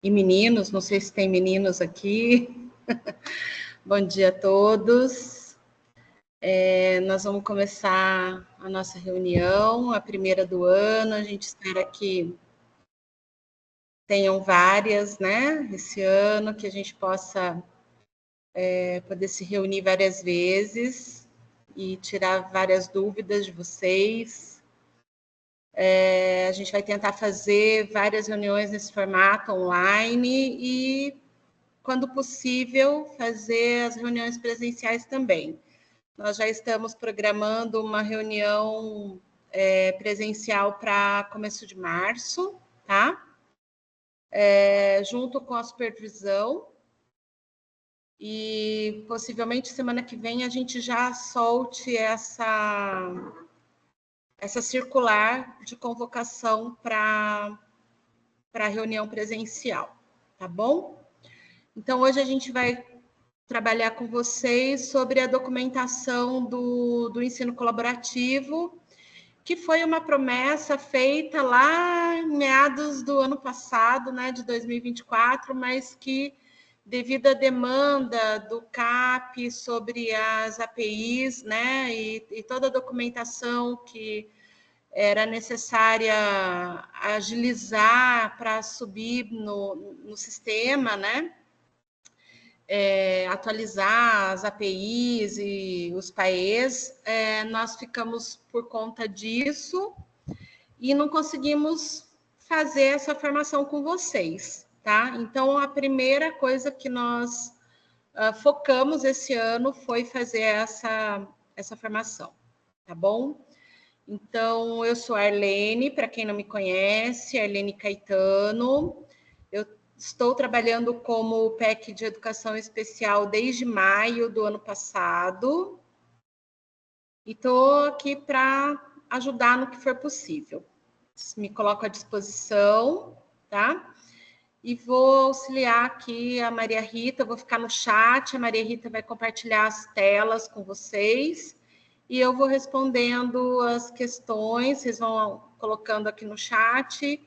e meninos, não sei se tem meninos aqui. Bom dia a todos. Nós vamos começar a nossa reunião, a primeira do ano. A gente espera que tenham várias, né, esse ano, que a gente possa poder se reunir várias vezes e tirar várias dúvidas de vocês. A gente vai tentar fazer várias reuniões nesse formato online e, quando possível, fazer as reuniões presenciais também. Nós já estamos programando uma reunião presencial para começo de março, tá? Junto com a supervisão. E possivelmente semana que vem a gente já solte essa circular de convocação para a reunião presencial, tá bom? Então, hoje a gente vai trabalhar com vocês sobre a documentação do ensino colaborativo, que foi uma promessa feita lá em meados do ano passado, né, de 2024, mas que, devido à demanda do CAP sobre as APIs, né, e toda a documentação que era necessária agilizar para subir no sistema, né, atualizar as APIs e os PAEs, nós ficamos por conta disso e não conseguimos fazer essa formação com vocês, tá? Então, a primeira coisa que nós focamos esse ano foi fazer essa formação, tá bom? Então, eu sou a Arlene, para quem não me conhece, Arlene Caetano. Eu estou trabalhando como PEC de Educação Especial desde maio do ano passado e estou aqui para ajudar no que for possível. Me coloco à disposição, tá? E vou auxiliar aqui a Maria Rita, vou ficar no chat, a Maria Rita vai compartilhar as telas com vocês e eu vou respondendo as questões, vocês vão colocando aqui no chat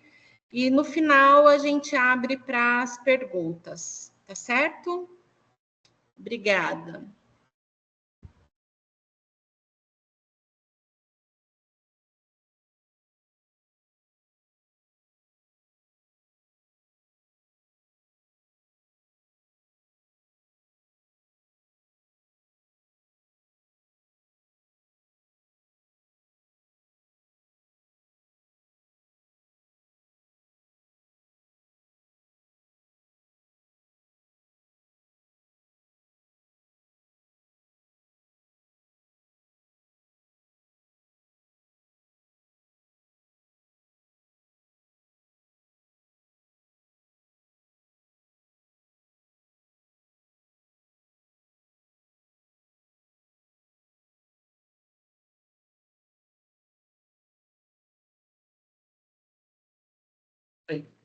e no final a gente abre para as perguntas, tá certo? Obrigada.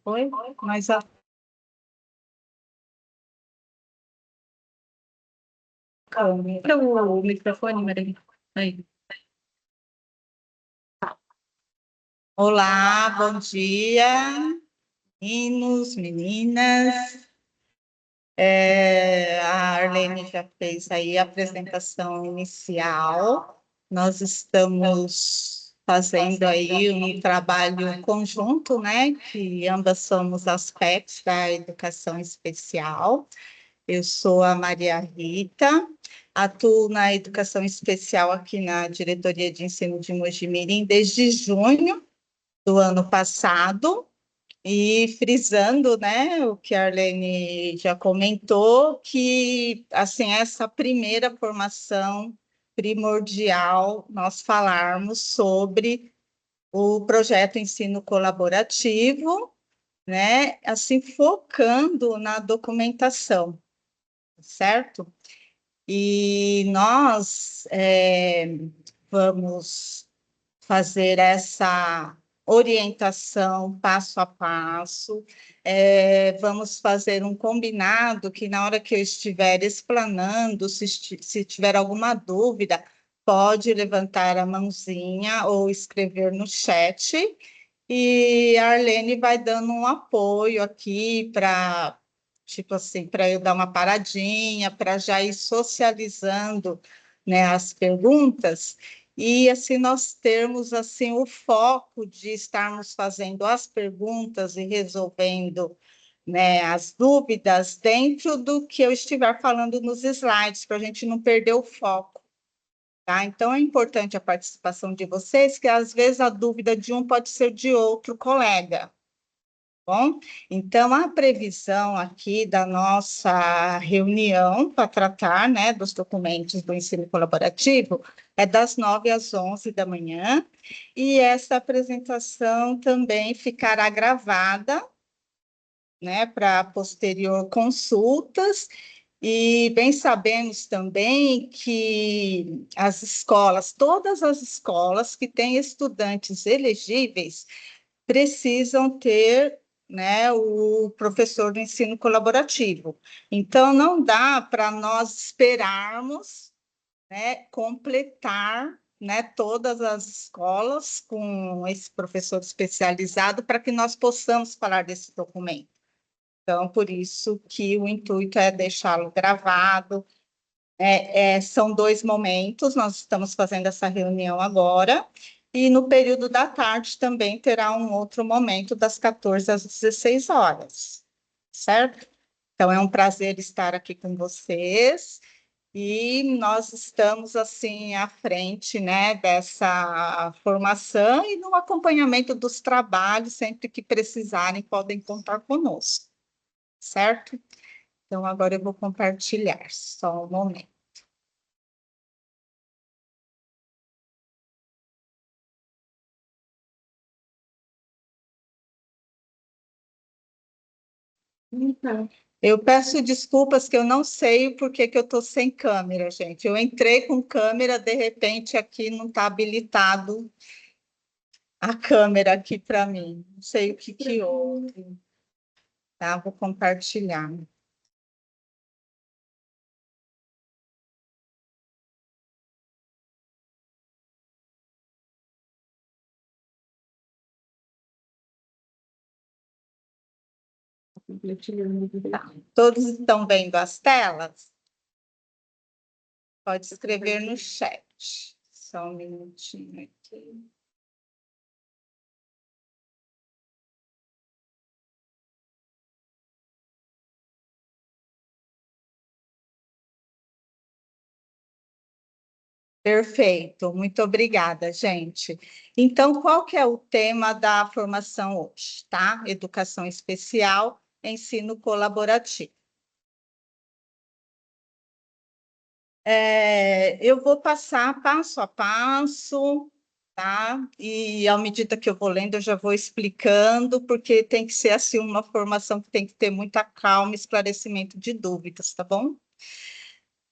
Oi? Mas a... Para o microfone, Maria. Aí. Olá, bom dia, meninos, meninas. A Arlene já fez aí a apresentação inicial. Nós estamos fazendo aí um trabalho conjunto, né? Que ambas somos as PECs da educação especial. Eu sou a Maria Rita, atuo na educação especial aqui na Diretoria de Ensino de Mojimirim desde junho do ano passado, e frisando, né, o que a Arlene já comentou, que, assim, essa primeira formação primordial, nós falarmos sobre o projeto Ensino Colaborativo, né, assim, focando na documentação, certo? E nós vamos fazer essa orientação passo a passo, vamos fazer um combinado que na hora que eu estiver explanando, se tiver alguma dúvida, pode levantar a mãozinha ou escrever no chat, e a Arlene vai dando um apoio aqui para, tipo assim, para eu dar uma paradinha, para já ir socializando, né, as perguntas, e assim nós termos assim o foco de estarmos fazendo as perguntas e resolvendo, né, as dúvidas dentro do que eu estiver falando nos slides, para a gente não perder o foco. Tá? Então, é importante a participação de vocês, que às vezes a dúvida de um pode ser de outro colega. Bom, então a previsão aqui da nossa reunião para tratar, né, dos documentos do ensino colaborativo é das 9 às 11 da manhã, e essa apresentação também ficará gravada, né, para posterior consultas, e bem sabemos também que as escolas, todas as escolas que têm estudantes elegíveis, precisam ter, né, o professor do ensino colaborativo. Então, não dá para nós esperarmos, né, completar, né, todas as escolas com esse professor especializado para que nós possamos falar desse documento. Então, por isso que o intuito é deixá-lo gravado. São 2 momentos, nós estamos fazendo essa reunião agora, e no período da tarde também terá um outro momento, das 14 às 16 horas, certo? Então, é um prazer estar aqui com vocês, e nós estamos, assim, à frente, né, dessa formação e no acompanhamento dos trabalhos, sempre que precisarem, podem contar conosco, certo? Então, agora eu vou compartilhar, só um momento. Então, eu peço desculpas que eu não sei por que eu estou sem câmera, gente. Eu entrei com câmera, de repente aqui não está habilitado a câmera aqui para mim. Não sei o que houve. Tá? Vou compartilhar. Tá. Todos estão vendo as telas? Pode escrever no chat. Só um minutinho aqui. Perfeito, muito obrigada, gente. Então, qual que é o tema da formação hoje, tá? Educação especial, ensino colaborativo. Eu vou passar passo a passo, tá? E à medida que eu vou lendo, eu já vou explicando, porque tem que ser assim uma formação que tem que ter muita calma e esclarecimento de dúvidas, tá bom?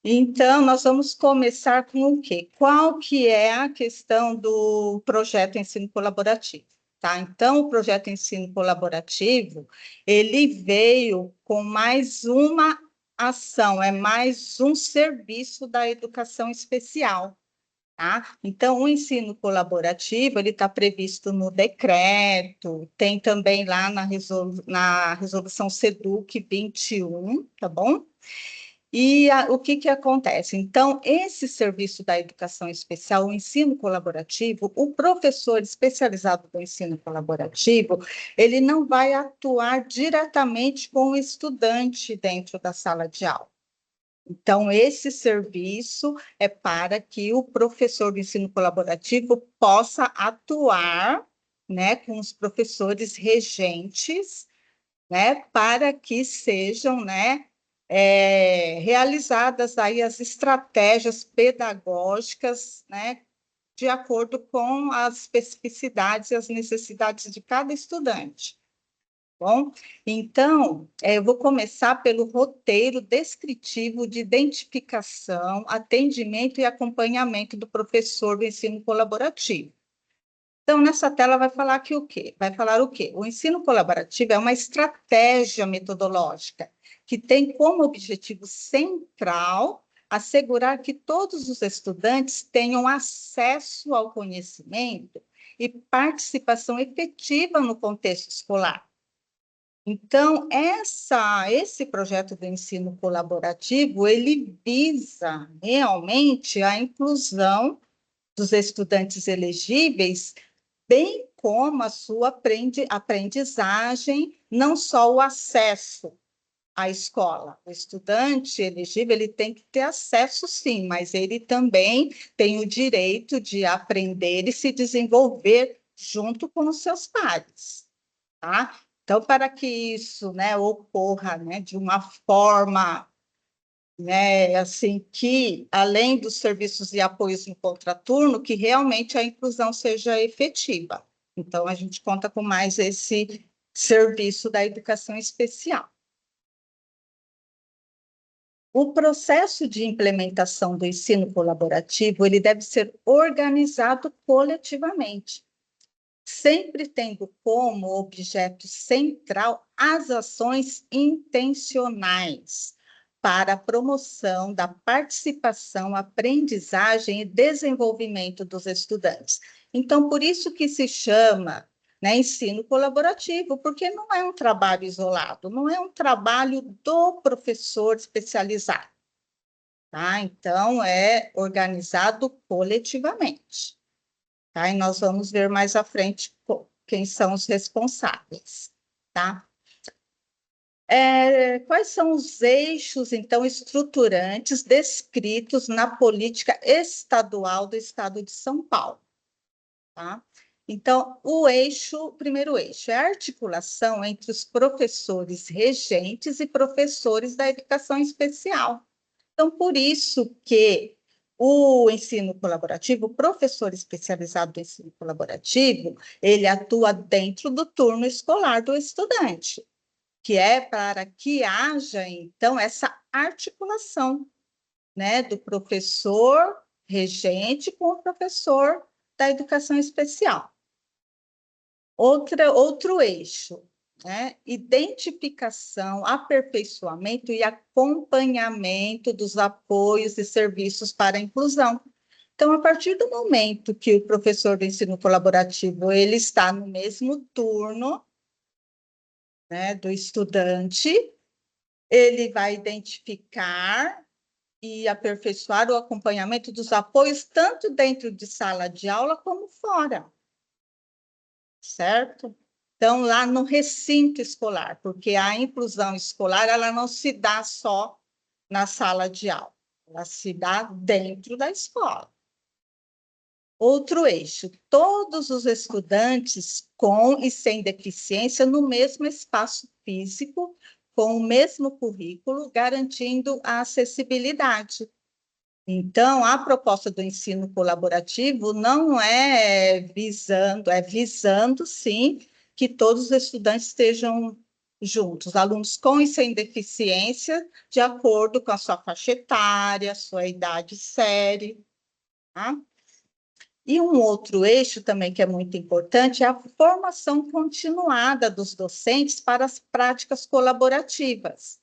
Então, nós vamos começar com o quê? Qual que é a questão do projeto ensino colaborativo? Tá? Então, o projeto ensino colaborativo, ele veio com mais uma ação, é mais um serviço da educação especial. Tá? Então, o ensino colaborativo, ele está previsto no decreto, tem também lá na resolução SEDUC 21, tá bom? E o que acontece? Então, esse serviço da educação especial, o ensino colaborativo, o professor especializado do ensino colaborativo, ele não vai atuar diretamente com o estudante dentro da sala de aula. Então, esse serviço é para que o professor do ensino colaborativo possa atuar, né, com os professores regentes, né, para que sejam, né, realizadas aí as estratégias pedagógicas, né, de acordo com as especificidades e as necessidades de cada estudante. Bom, então, eu vou começar pelo roteiro descritivo de identificação, atendimento e acompanhamento do professor do ensino colaborativo. Então, nessa tela vai falar que o quê? Vai falar o quê? O ensino colaborativo é uma estratégia metodológica que tem como objetivo central assegurar que todos os estudantes tenham acesso ao conhecimento e participação efetiva no contexto escolar. Então, esse projeto do ensino colaborativo, ele visa realmente a inclusão dos estudantes elegíveis, bem como a sua aprendizagem, não só o acesso à escola. O estudante elegível, ele tem que ter acesso, sim, mas ele também tem o direito de aprender e se desenvolver junto com os seus pares, tá? Então, para que isso, né, ocorra, né, de uma forma, né, assim, que, além dos serviços e apoios no contraturno, que realmente a inclusão seja efetiva. Então, a gente conta com mais esse serviço da educação especial. O processo de implementação do ensino colaborativo, ele deve ser organizado coletivamente, sempre tendo como objeto central as ações intencionais para a promoção da participação, aprendizagem e desenvolvimento dos estudantes. Então, por isso que se chama, né, ensino colaborativo, porque não é um trabalho isolado, não é um trabalho do professor especializado, tá? Então, é organizado coletivamente. Tá? E nós vamos ver mais à frente quem são os responsáveis, tá? Quais são os eixos, então, estruturantes descritos na política estadual do Estado de São Paulo, tá? Então, o primeiro eixo é a articulação entre os professores regentes e professores da educação especial. Então, por isso que o ensino colaborativo, o professor especializado do ensino colaborativo, ele atua dentro do turno escolar do estudante, que é para que haja, então, essa articulação, né, do professor regente com o professor da educação especial. Outro eixo, né? Identificação, aperfeiçoamento e acompanhamento dos apoios e serviços para a inclusão. Então, a partir do momento que o professor do ensino colaborativo ele está no mesmo turno, né, do estudante, ele vai identificar e aperfeiçoar o acompanhamento dos apoios, tanto dentro de sala de aula como fora, certo? Então, lá no recinto escolar, porque a inclusão escolar ela não se dá só na sala de aula, ela se dá dentro da escola. Outro eixo, todos os estudantes com e sem deficiência no mesmo espaço físico, com o mesmo currículo, garantindo a acessibilidade. Então, a proposta do ensino colaborativo não é visando, sim, que todos os estudantes estejam juntos, alunos com e sem deficiência, de acordo com a sua faixa etária, sua idade série, tá? E um outro eixo também que é muito importante é a formação continuada dos docentes para as práticas colaborativas.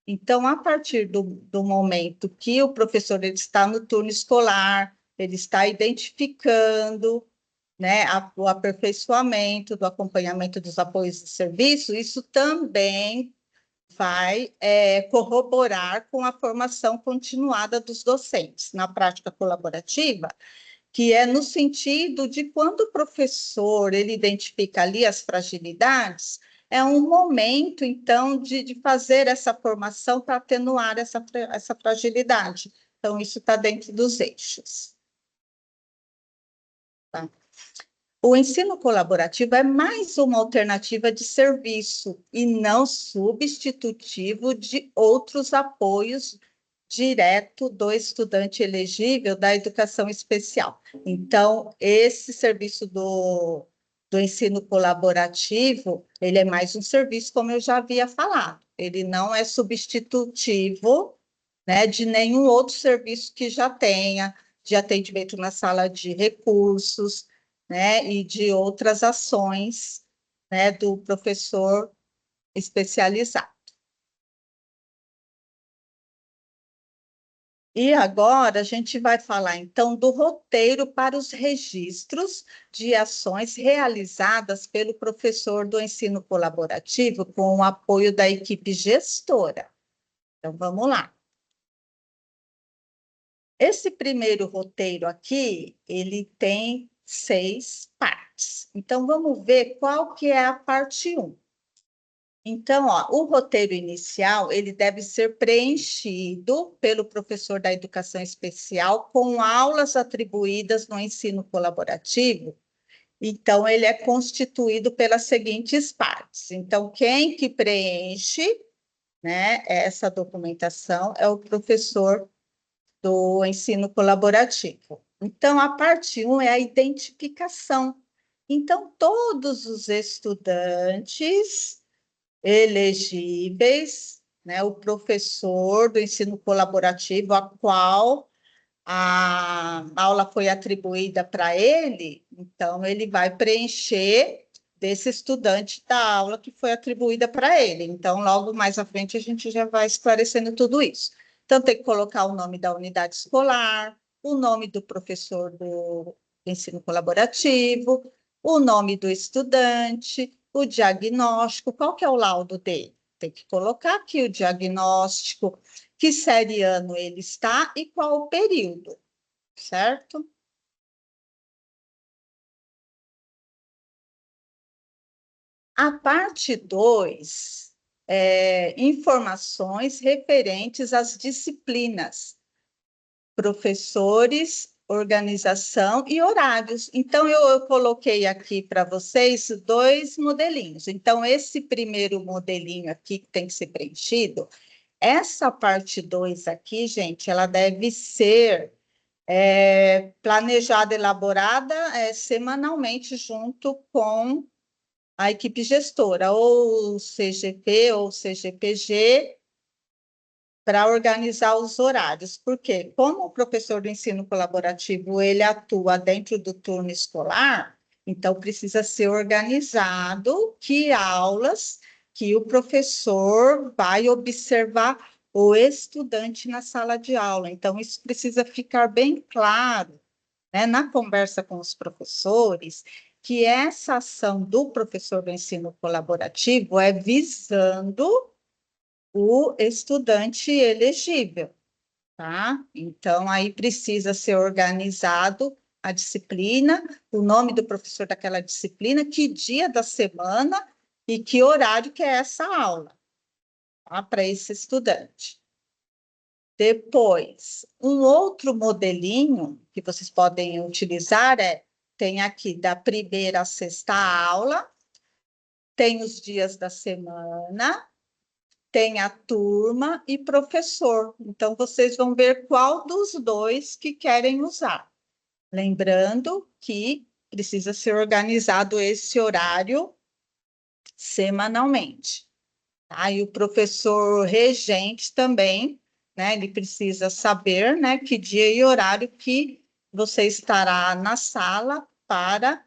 Então, a partir do momento que o professor ele está no turno escolar, ele está identificando, né, o aperfeiçoamento do acompanhamento dos apoios de serviço, isso também vai corroborar com a formação continuada dos docentes na prática colaborativa, que é no sentido de quando o professor ele identifica ali as fragilidades, é um momento, então, de fazer essa formação para atenuar essa fragilidade. Então, isso está dentro dos eixos. Tá? O ensino colaborativo é mais uma alternativa de serviço e não substitutivo de outros apoios direto do estudante elegível da educação especial. Então, esse serviço do ensino colaborativo, ele é mais um serviço, como eu já havia falado, ele não é substitutivo, né, de nenhum outro serviço que já tenha, de atendimento na sala de recursos, né, e de outras ações, né, do professor especializado. E agora a gente vai falar, então, do roteiro para os registros de ações realizadas pelo professor do ensino colaborativo com o apoio da equipe gestora. Então, vamos lá. Esse primeiro roteiro aqui, ele tem 6 partes. Então, vamos ver qual que é a parte 1. Então, ó, o roteiro inicial, ele deve ser preenchido pelo professor da educação especial com aulas atribuídas no ensino colaborativo. Então, ele é constituído pelas seguintes partes. Então, quem que preenche, né, essa documentação é o professor do ensino colaborativo. Então, a parte 1 é a identificação. Então, todos os estudantes elegíveis, né, o professor do ensino colaborativo, a qual a aula foi atribuída para ele, então ele vai preencher desse estudante da aula que foi atribuída para ele. Então, logo mais à frente, a gente já vai esclarecendo tudo isso. Então, tem que colocar o nome da unidade escolar, o nome do professor do ensino colaborativo, o nome do estudante, o diagnóstico, qual que é o laudo dele? Tem que colocar aqui o diagnóstico, que série ano ele está e qual o período, certo? A parte 2 é informações referentes às disciplinas, professores, organização e horários. Então, eu coloquei aqui para vocês 2 modelinhos. Então, esse primeiro modelinho aqui que tem que ser preenchido, essa parte 2 aqui, gente, ela deve ser planejada, elaborada semanalmente junto com a equipe gestora, ou CGP ou CGPG, para organizar os horários. Porque, como o professor do ensino colaborativo ele atua dentro do turno escolar, então precisa ser organizado que aulas que o professor vai observar o estudante na sala de aula. Então, isso precisa ficar bem claro, né, na conversa com os professores, que essa ação do professor do ensino colaborativo é visando o estudante elegível, tá? Então, aí precisa ser organizado a disciplina, o nome do professor daquela disciplina, que dia da semana e que horário que é essa aula, tá? Para esse estudante. Depois, um outro modelinho que vocês podem utilizar tem aqui da primeira à sexta aula, tem os dias da semana, tem a turma e professor. Então, vocês vão ver qual dos dois que querem usar. Lembrando que precisa ser organizado esse horário semanalmente. Tá? E o professor regente também, né, ele precisa saber, né, que dia e horário que você estará na sala para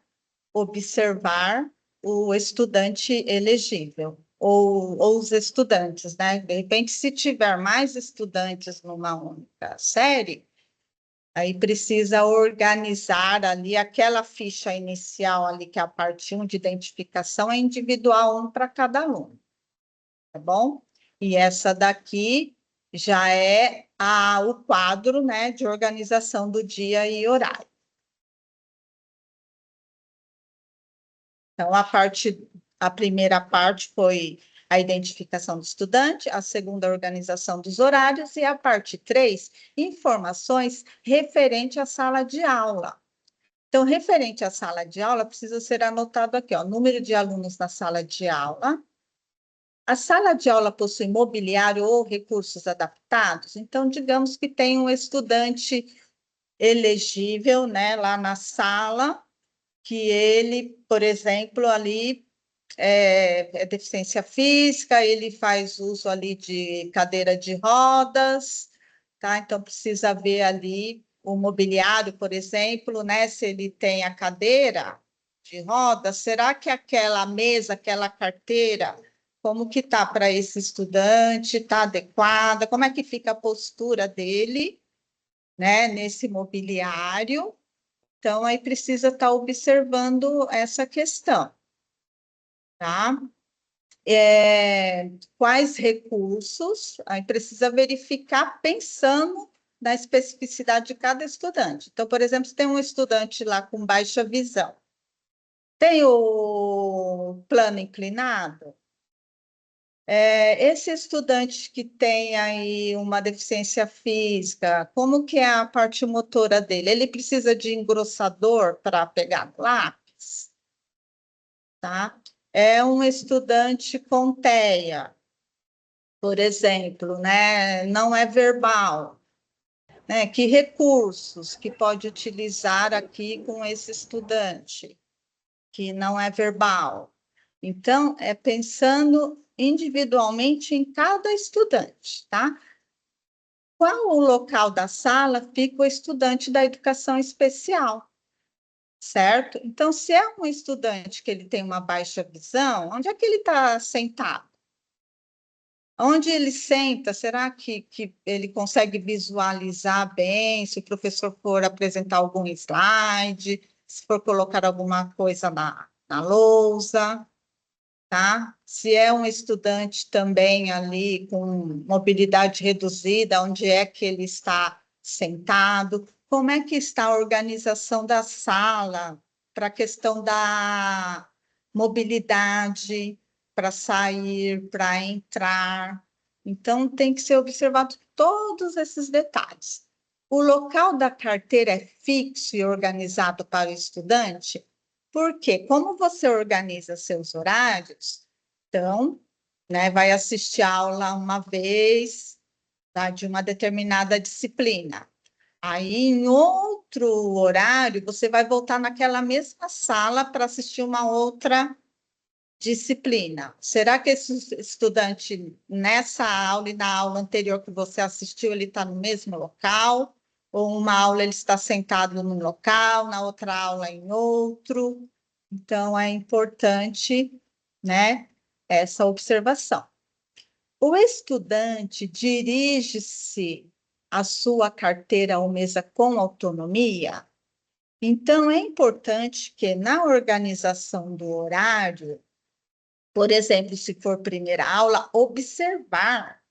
observar o estudante elegível, ou os estudantes, né? De repente, se tiver mais estudantes numa única série, aí precisa organizar ali aquela ficha inicial ali, que é a parte 1 de identificação, é individual, um para cada aluno, tá bom? E essa daqui já é o quadro, né, de organização do dia e horário. Então, a primeira parte foi a identificação do estudante, a segunda, a organização dos horários, e a parte 3, informações referente à sala de aula. Então, referente à sala de aula, precisa ser anotado aqui, ó, número de alunos na sala de aula. A sala de aula possui mobiliário ou recursos adaptados? Então, digamos que tem um estudante elegível, né, lá na sala, que ele, por exemplo, ali é deficiência física, ele faz uso ali de cadeira de rodas, tá? Então, precisa ver ali o mobiliário, por exemplo, né? Se ele tem a cadeira de rodas, será que aquela mesa, aquela carteira, como que tá para esse estudante? Está adequada? Como é que fica a postura dele, né, nesse mobiliário. Então, aí precisa estar observando essa questão, tá? Quais recursos, aí precisa verificar pensando na especificidade de cada estudante. Então, por exemplo, se tem um estudante lá com baixa visão, tem o plano inclinado, esse estudante que tem aí uma deficiência física, como que é a parte motora dele? Ele precisa de engrossador para pegar lápis, tá? É um estudante com TEA, por exemplo, né? Não é verbal, né? Que recursos que pode utilizar aqui com esse estudante que não é verbal? Então, é pensando individualmente em cada estudante, tá? Qual o local da sala fica o estudante da educação especial, certo? Então, se é um estudante que ele tem uma baixa visão, onde é que ele está sentado? Onde ele senta, será que ele consegue visualizar bem? Se o professor for apresentar algum slide, se for colocar alguma coisa na lousa, tá? Se é um estudante também ali com mobilidade reduzida, onde é que ele está sentado? Como é que está a organização da sala para a questão da mobilidade, para sair, para entrar? Então, tem que ser observado todos esses detalhes. O local da carteira é fixo e organizado para o estudante? Porque, como você organiza seus horários, então, né, vai assistir a aula uma vez, tá, de uma determinada disciplina. Aí, em outro horário, você vai voltar naquela mesma sala para assistir uma outra disciplina. Será que esse estudante, nessa aula e na aula anterior que você assistiu, ele está no mesmo local? Ou uma aula ele está sentado num local, na outra aula em outro? Então, é importante, né, essa observação. O estudante dirige-se à sua carteira ou mesa com autonomia? Então, é importante que na organização do horário, por exemplo, se for primeira aula, observar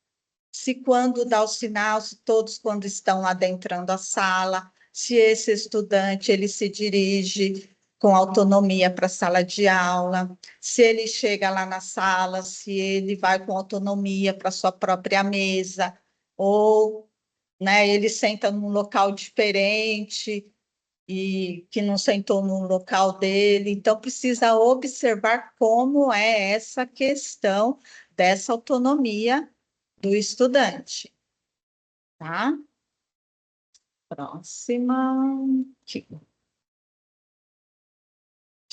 se quando dá o sinal, se todos quando estão adentrando a sala, se esse estudante ele se dirige com autonomia para a sala de aula, se ele chega lá na sala, se ele vai com autonomia para sua própria mesa, ou, né, ele senta num local diferente e que não sentou no local dele. Então, precisa observar como é essa questão dessa autonomia do estudante, tá? Próxima. Aqui.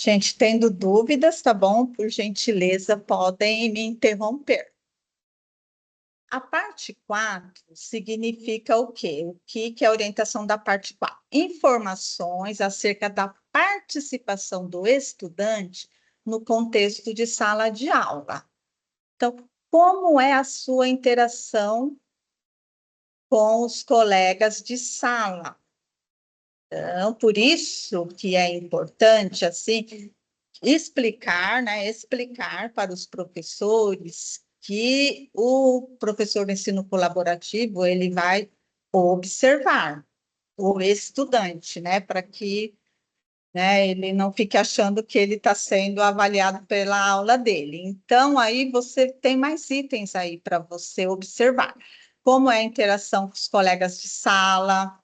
Gente, tendo dúvidas, tá bom? Por gentileza, podem me interromper. A parte 4 significa o quê? O que é a orientação da parte 4? Informações acerca da participação do estudante no contexto de sala de aula. Então, como é a sua interação com os colegas de sala? Então, por isso que é importante, assim, explicar, né, explicar para os professores que o professor de ensino colaborativo, ele vai observar o estudante, né, para que, né, ele não fique achando que ele está sendo avaliado pela aula dele. Então, aí você tem mais itens aí para você observar. Como é a interação com os colegas de sala,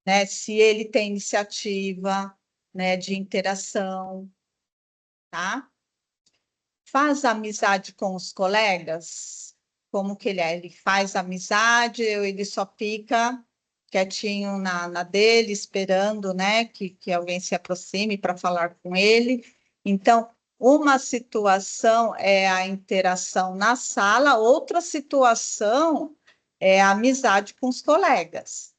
né, se ele tem iniciativa, né, de interação, tá? Faz amizade com os colegas? Como que ele é? Ele faz amizade ou ele só fica quietinho na dele, esperando, né, que alguém se aproxime para falar com ele? Então, uma situação é a interação na sala, outra situação é a amizade com os colegas,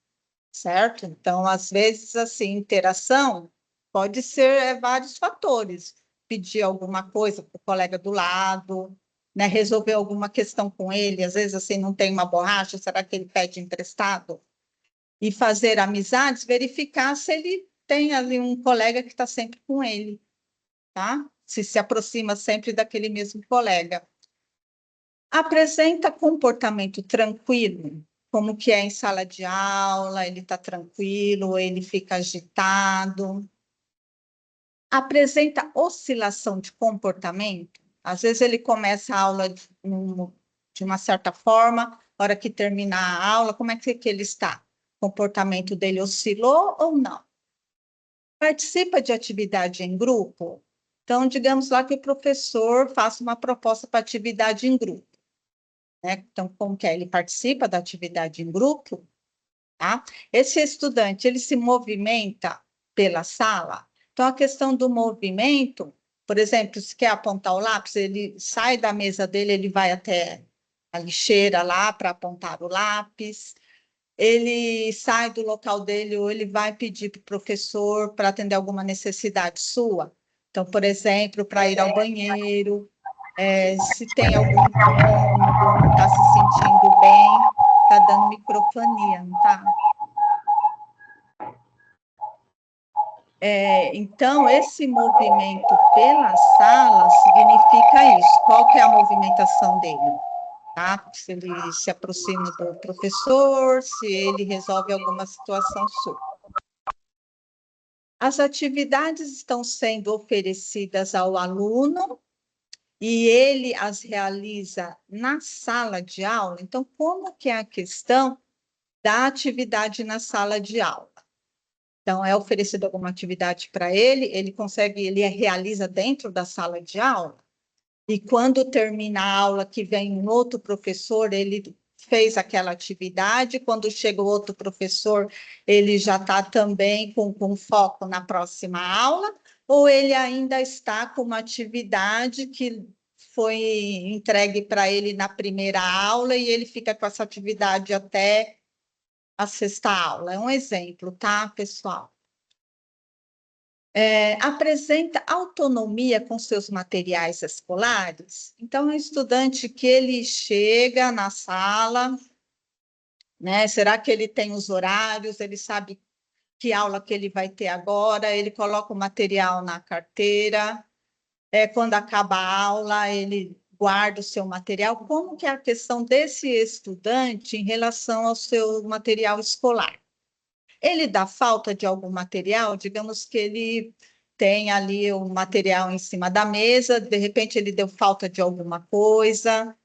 certo? Então, às vezes, assim, interação pode ser vários fatores. Pedir alguma coisa para o colega do lado, né? Resolver alguma questão com ele, às vezes, assim, não tem uma borracha, será que ele pede emprestado? e fazer amizades, verificar se ele tem ali um colega que está sempre com ele, tá? Se aproxima sempre daquele mesmo colega. Apresenta comportamento tranquilo, como que é em sala de aula, ele está tranquilo, ele fica agitado. Apresenta oscilação de comportamento. Às vezes ele começa a aula de uma certa forma, na hora que terminar a aula, como é que ele está? O comportamento dele oscilou ou não? Participa de atividade em grupo? Então, digamos lá que o professor faça uma proposta para atividade em grupo. Né? Então, como que é? Ele participa da atividade em grupo, tá? Esse estudante, ele se movimenta pela sala. Então, a questão do movimento, por exemplo, se quer apontar o lápis, ele sai da mesa dele, ele vai até a lixeira lá para apontar o lápis. Ele sai do local dele ou ele vai pedir para o professor para atender alguma necessidade sua. Então, por exemplo, para ir ao banheiro, se tem algum incômodo, não está se sentindo bem, está dando microfonia, não está? Então, esse movimento pela sala significa isso. Qual que é a movimentação dele? Tá? Se ele se aproxima do professor, se ele resolve alguma situação sua. As atividades estão sendo oferecidas ao aluno e ele as realiza na sala de aula. Então, como que é a questão da atividade na sala de aula? Então, é oferecido alguma atividade para ele, ele realiza dentro da sala de aula, e quando termina a aula, que vem um outro professor, ele fez aquela atividade, quando chega o outro professor, ele já está também com foco na próxima aula, ou ele ainda está com uma atividade que foi entregue para ele na primeira aula, e ele fica com essa atividade até a sexta aula. É um exemplo, tá, pessoal? Apresenta autonomia com seus materiais escolares. Então, é um estudante que ele chega na sala, né? Será que ele tem os horários? Ele sabe que aula que ele vai ter agora? Ele coloca o material na carteira. Quando acaba a aula, ele guarda o seu material. Como que é a questão desse estudante em relação ao seu material escolar? Ele dá falta de algum material, digamos que ele tem ali o material em cima da mesa, de repente ele deu falta de alguma coisa.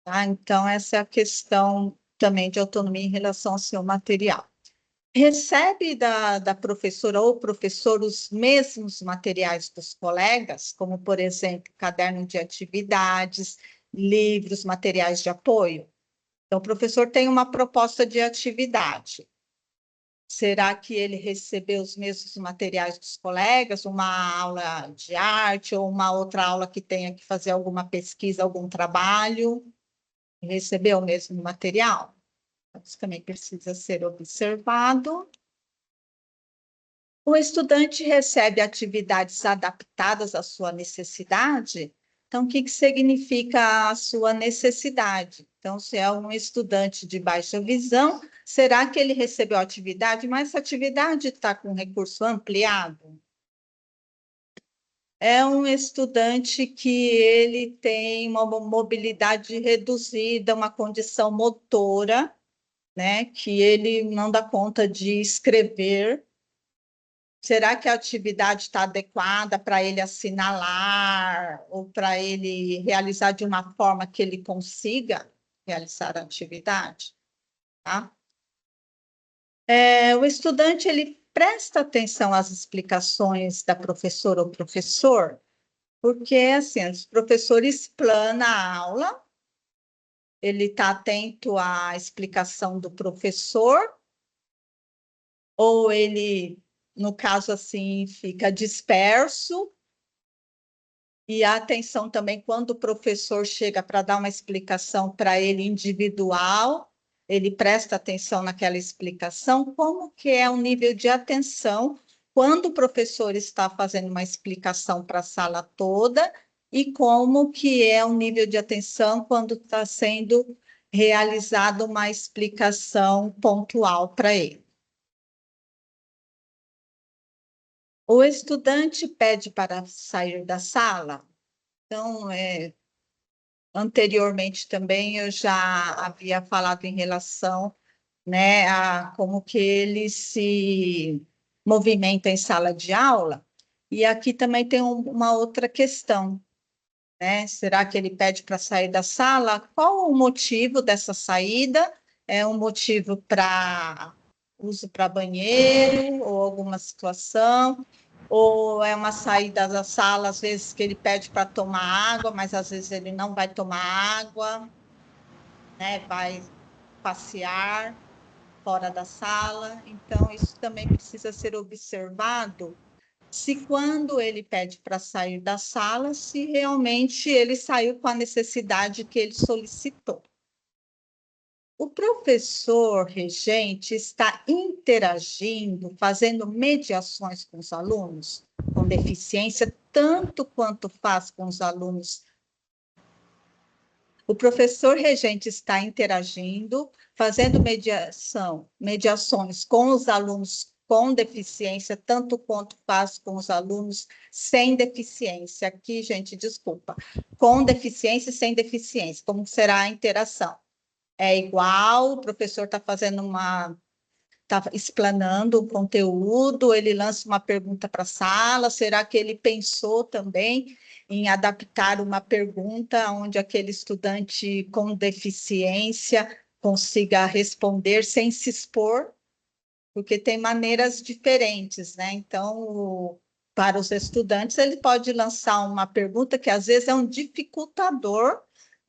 Tá? Então, essa é a questão também de autonomia em relação ao seu material. Recebe da professora ou professor os mesmos materiais dos colegas, como, por exemplo, caderno de atividades, livros, materiais de apoio. Então, o professor tem uma proposta de atividade. Será que ele recebeu os mesmos materiais dos colegas, uma aula de arte ou uma outra aula que tenha que fazer alguma pesquisa, algum trabalho? Recebeu o mesmo material? Isso também precisa ser observado. O estudante recebe atividades adaptadas à sua necessidade. Então, o que significa a sua necessidade? Então, se é um estudante de baixa visão, será que ele recebeu atividade, mas essa atividade está com recurso ampliado? É um estudante que ele tem uma mobilidade reduzida, uma condição motora, né, que ele não dá conta de escrever. Será que a atividade está adequada para ele assinalar ou para ele realizar de uma forma que ele consiga realizar a atividade? Tá? O estudante ele presta atenção às explicações da professora ou professor, porque assim, os professores explanam a aula, ele está atento à explicação do professor, ou ele, no caso assim, fica disperso. E a atenção também, quando o professor chega para dar uma explicação para ele individual, ele presta atenção naquela explicação, como que é o nível de atenção quando o professor está fazendo uma explicação para a sala toda e como que é o nível de atenção quando está sendo realizado uma explicação pontual para ele. O estudante pede para sair da sala, então, anteriormente também eu já havia falado em relação, né, a como que ele se movimenta em sala de aula, e aqui também tem uma outra questão, né? Será que ele pede para sair da sala? Qual o motivo dessa saída? É um motivo para uso para banheiro ou alguma situação? Ou é uma saída da sala, às vezes que ele pede para tomar água, mas às vezes ele não vai tomar água, né? Vai passear fora da sala. Então, isso também precisa ser observado se quando ele pede para sair da sala, se realmente ele saiu com a necessidade que ele solicitou. O professor regente está interagindo, fazendo mediações com os alunos com deficiência, tanto quanto faz com os alunos. O professor regente está interagindo, fazendo mediações com os alunos com deficiência, tanto quanto faz com os alunos sem deficiência. Aqui, gente, desculpa. Com deficiência e sem deficiência, como será a interação? É igual, o professor está fazendo está explanando o conteúdo, ele lança uma pergunta para a sala, será que ele pensou também em adaptar uma pergunta onde aquele estudante com deficiência consiga responder sem se expor? Porque tem maneiras diferentes, né? Então, para os estudantes, ele pode lançar uma pergunta que às vezes é um dificultador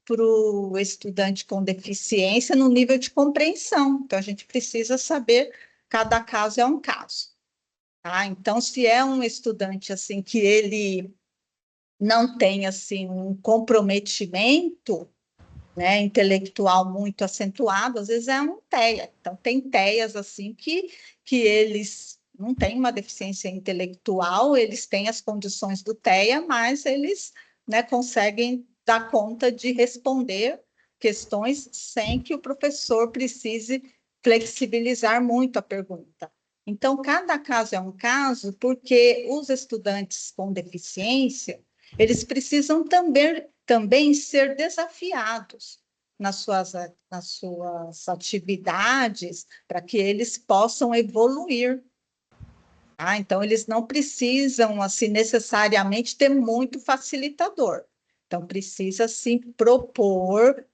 para o estudante com deficiência no nível de compreensão. Então, a gente precisa saber, cada caso é um caso. Tá? Então, se é um estudante assim que ele não tem assim um comprometimento, né, intelectual muito acentuado, às vezes é um TEA. Então, tem TEAs assim que eles não têm uma deficiência intelectual, eles têm as condições do TEA, mas eles, né, conseguem dar conta de responder questões sem que o professor precise flexibilizar muito a pergunta. Então, cada caso é um caso, porque os estudantes com deficiência, eles precisam também ser desafiados nas suas atividades para que eles possam evoluir. Tá? Então, eles não precisam, assim, necessariamente ter muito facilitador. Então, precisa, sim, propor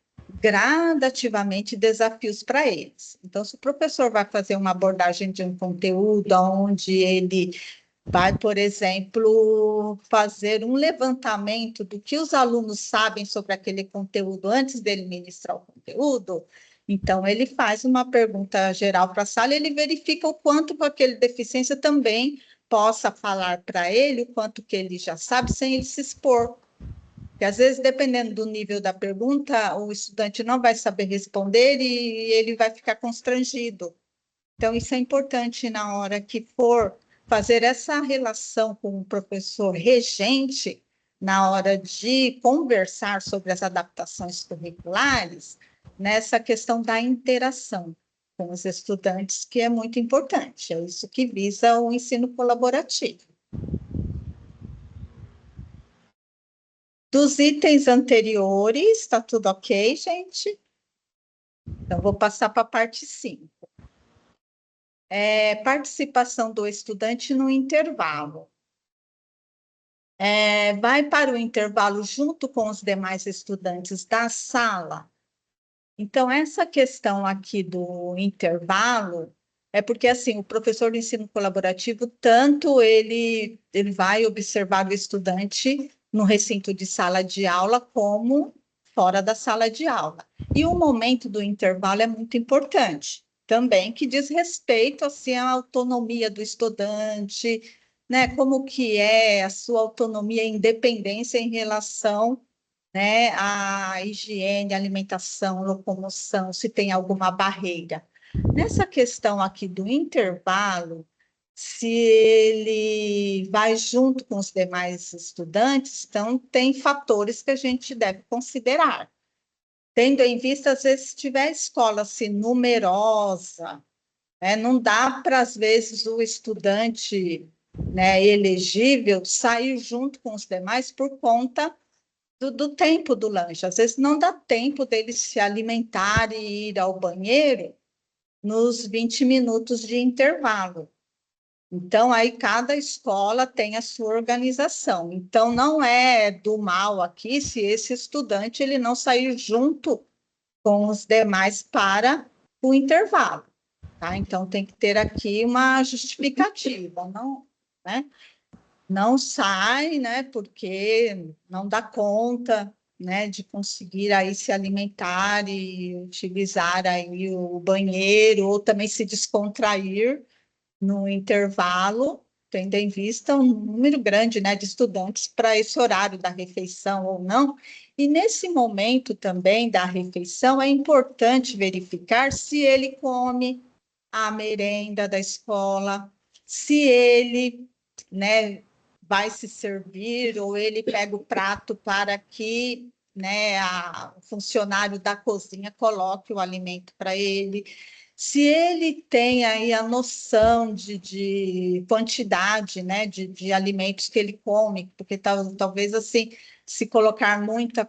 gradativamente desafios para eles. Então, se o professor vai fazer uma abordagem de um conteúdo onde ele vai, por exemplo, fazer um levantamento do que os alunos sabem sobre aquele conteúdo antes dele ministrar o conteúdo. Então, ele faz uma pergunta geral para a sala e ele verifica o quanto com aquele deficiência também possa falar para ele o quanto que ele já sabe sem ele se expor. Porque, às vezes, dependendo do nível da pergunta, o estudante não vai saber responder e ele vai ficar constrangido. Então, isso é importante na hora que for fazer essa relação com o professor regente, na hora de conversar sobre as adaptações curriculares, nessa questão da interação com os estudantes, que é muito importante. É isso que visa o ensino colaborativo. Dos itens anteriores, está tudo ok, gente? Então, vou passar para a parte 5. Participação do estudante no intervalo. Vai para o intervalo junto com os demais estudantes da sala. Então, essa questão aqui do intervalo é porque, assim, o professor de ensino colaborativo, tanto ele vai observar o estudante no recinto de sala de aula, como fora da sala de aula. E o momento do intervalo é muito importante, também, que diz respeito, assim, à autonomia do estudante, né, como que é a sua autonomia e independência em relação, né, à higiene, alimentação, locomoção, se tem alguma barreira. Nessa questão aqui do intervalo, se ele vai junto com os demais estudantes, então tem fatores que a gente deve considerar. tendo em vista, às vezes, se tiver escola assim, numerosa, né, não dá para, às vezes, o estudante, né, elegível sair junto com os demais por conta do tempo do lanche. Às vezes não dá tempo dele se alimentar e ir ao banheiro nos 20 minutos de intervalo. Então, aí cada escola tem a sua organização. Então, não é do mal aqui se esse estudante ele não sair junto com os demais para o intervalo. Tá? Então, tem que ter aqui uma justificativa, não, né? Não sai, né? Porque não dá conta, né? De conseguir aí se alimentar e utilizar aí o banheiro, ou também se descontrair no intervalo, tendo em vista um número grande, né, de estudantes para esse horário da refeição ou não. E nesse momento também da refeição, é importante verificar se ele come a merenda da escola, se ele, né, vai se servir ou ele pega o prato para que, né, o funcionário da cozinha coloque o alimento para ele. Se ele tem aí a noção de quantidade, né, de alimentos que ele come, porque talvez assim, se colocar muito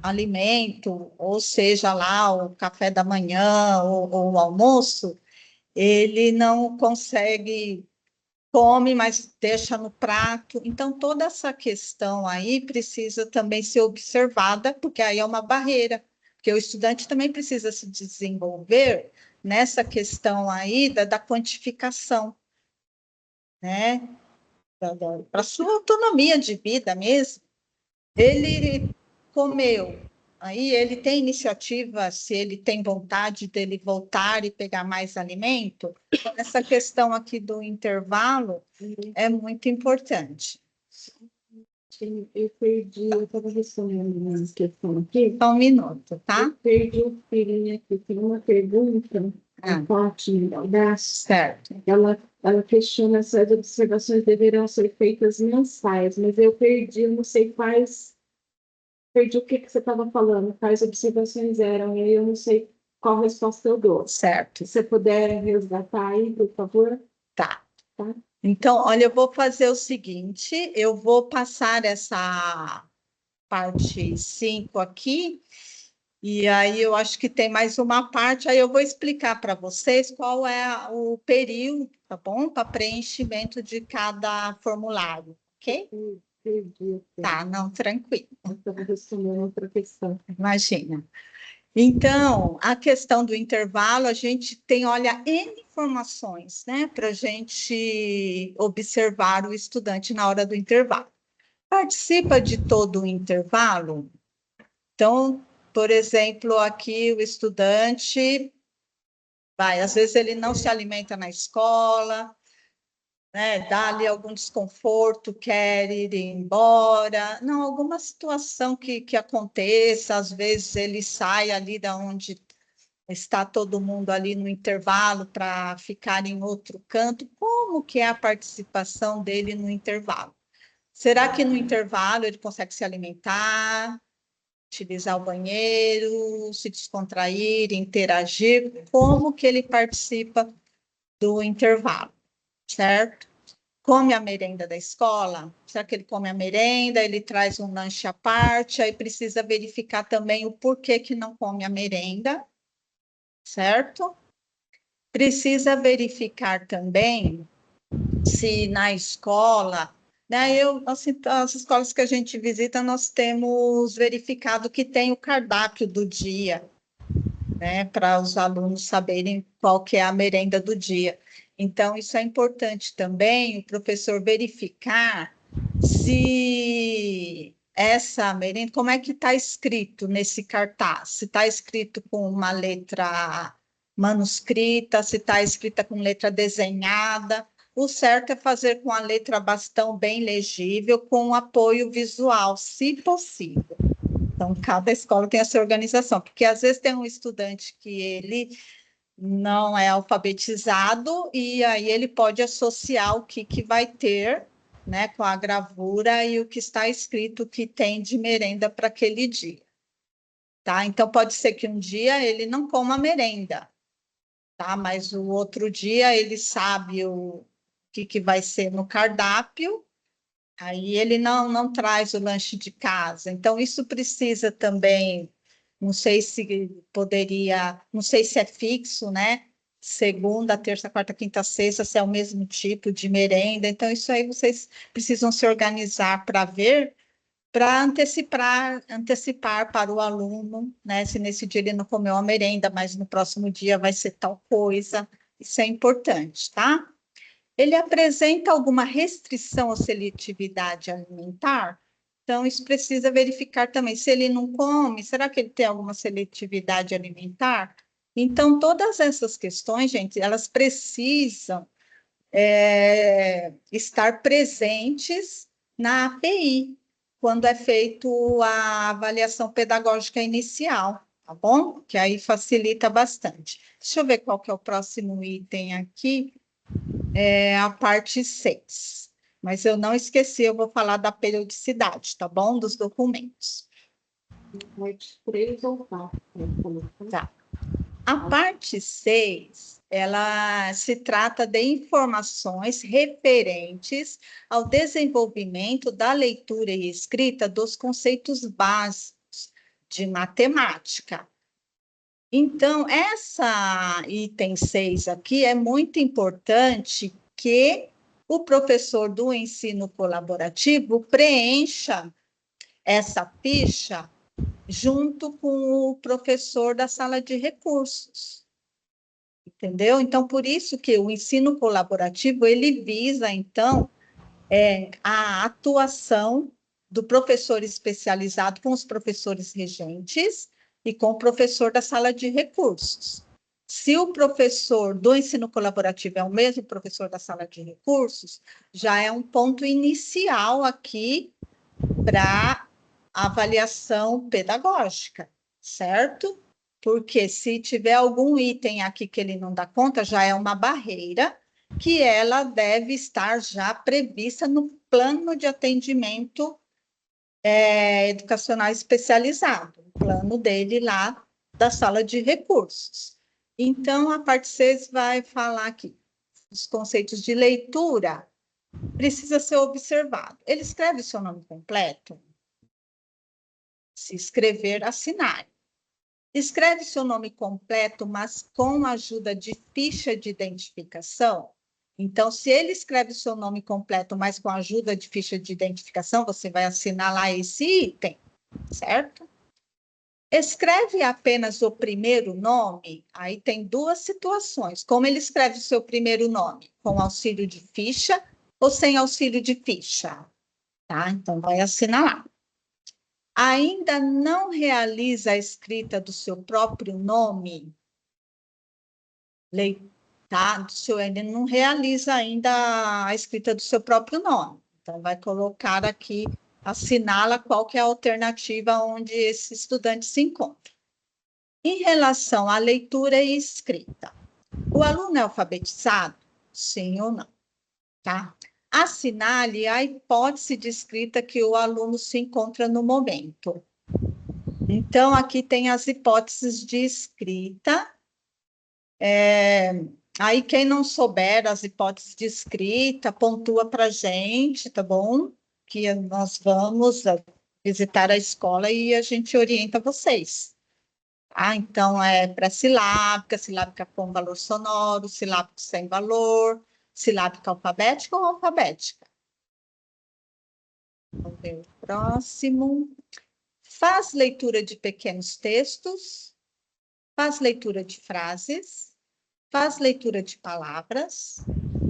alimento, ou seja lá o café da manhã ou o almoço, ele não consegue, come, mas deixa no prato. Então, toda essa questão aí precisa também ser observada, porque aí é uma barreira, porque o estudante também precisa se desenvolver nessa questão aí da quantificação, né? Para a sua autonomia de vida mesmo. Ele comeu, aí ele tem iniciativa, se ele tem vontade dele voltar e pegar mais alimento. Essa questão aqui do intervalo é muito importante. Eu perdi, eu estava respondendo uma questão aqui. Só um minuto, tá? Eu perdi o filhinho aqui. Tem uma pergunta, a Fátima da certo. Ela questiona se as observações deverão ser feitas mensais, mas eu perdi, eu não sei quais. Perdi o que você estava falando, quais observações eram, e aí eu não sei qual resposta eu dou. Certo. Se você puder resgatar aí, por favor. Tá. Tá? Então, olha, eu vou fazer o seguinte, eu vou passar essa parte 5 aqui, e aí eu acho que tem mais uma parte, aí eu vou explicar para vocês qual é o período, tá bom? Para preenchimento de cada formulário, ok? Perdi. Tá, não, tranquilo. Eu estava respondendo outra questão. Imagina. Então, a questão do intervalo, a gente tem, olha, N informações, né, para a gente observar o estudante na hora do intervalo. Participa de todo o intervalo? Então, por exemplo, aqui o estudante vai, às vezes ele não se alimenta na escola, né, dá ali algum desconforto, quer ir embora, não, alguma situação que aconteça, às vezes ele sai ali da onde está todo mundo ali no intervalo para ficar em outro canto, como que é a participação dele no intervalo? Será que no intervalo ele consegue se alimentar, utilizar o banheiro, se descontrair, interagir? Como que ele participa do intervalo, certo? Come a merenda da escola? Será que ele come a merenda? Ele traz um lanche à parte? Aí precisa verificar também o porquê que não come a merenda, certo? Precisa verificar também se na escola, né? Assim, as escolas que a gente visita, nós temos verificado que tem o cardápio do dia, né? Para os alunos saberem qual que é a merenda do dia. Então, isso é importante também, o professor verificar se essa merenda, como é que está escrito nesse cartaz? Se está escrito com uma letra manuscrita, se está escrita com letra desenhada. O certo é fazer com a letra bastão bem legível, com apoio visual, se possível. Então, cada escola tem a sua organização, porque às vezes tem um estudante que ele não é alfabetizado e aí ele pode associar o que vai ter, né, com a gravura e o que está escrito que tem de merenda para aquele dia. tá? Então, pode ser que um dia ele não coma merenda, tá? Mas o outro dia ele sabe o que vai ser no cardápio, aí ele não traz o lanche de casa. Então, isso precisa também, não sei se poderia, não sei se é fixo, né? Segunda, terça, quarta, quinta, sexta, se é o mesmo tipo de merenda. Então, isso aí vocês precisam se organizar para ver, para antecipar para o aluno, né? Se nesse dia ele não comeu a merenda, mas no próximo dia vai ser tal coisa. Isso é importante, tá? Ele apresenta alguma restrição ou seletividade alimentar? Então, isso precisa verificar também. Se ele não come, será que ele tem alguma seletividade alimentar? Então, todas essas questões, gente, elas precisam estar presentes na API, quando é feito a avaliação pedagógica inicial, tá bom? Que aí facilita bastante. Deixa eu ver qual que é o próximo item aqui. É a parte 6. Mas eu não esqueci, eu vou falar da periodicidade, tá bom? Dos documentos. Parte 3 ou 4? Tá. A parte 6, ela se trata de informações referentes ao desenvolvimento da leitura e escrita dos conceitos básicos de matemática. Então, essa item 6 aqui é muito importante que o professor do ensino colaborativo preencha essa ficha junto com o professor da sala de recursos. Entendeu? Então, por isso que o ensino colaborativo, ele visa, então, a atuação do professor especializado com os professores regentes e com o professor da sala de recursos. Se o professor do ensino colaborativo é o mesmo professor da sala de recursos, já é um ponto inicial aqui para avaliação pedagógica, certo? Porque se tiver algum item aqui que ele não dá conta, já é uma barreira que ela deve estar já prevista no plano de atendimento educacional especializado, o plano dele lá da sala de recursos. Então, a parte 6 vai falar aqui, os conceitos de leitura precisa ser observado. Ele escreve seu nome completo? Se escrever, assinar. Escreve seu nome completo, mas com a ajuda de ficha de identificação. Então, se ele escreve seu nome completo, mas com a ajuda de ficha de identificação, você vai assinar lá esse item, certo? Escreve apenas o primeiro nome, aí tem duas situações. Como ele escreve o seu primeiro nome? Com auxílio de ficha ou sem auxílio de ficha? Tá? Então, vai assinar lá. Ainda não realiza a escrita do seu próprio nome? Tá? Ele não realiza ainda a escrita do seu próprio nome. Então, vai colocar aqui, assinala qual que é a alternativa onde esse estudante se encontra. Em relação à leitura e escrita, o aluno é alfabetizado? Sim ou não? Tá? Assinale a hipótese de escrita que o aluno se encontra no momento. Então, aqui tem as hipóteses de escrita. Aí, quem não souber as hipóteses de escrita, pontua para a gente, tá bom? Que nós vamos visitar a escola e a gente orienta vocês. Tá? Então, pré-silábica, silábica com valor sonoro, silábico sem valor, silábica alfabética ou alfabética. Vamos ver o próximo. Faz leitura de pequenos textos, faz leitura de frases, faz leitura de palavras,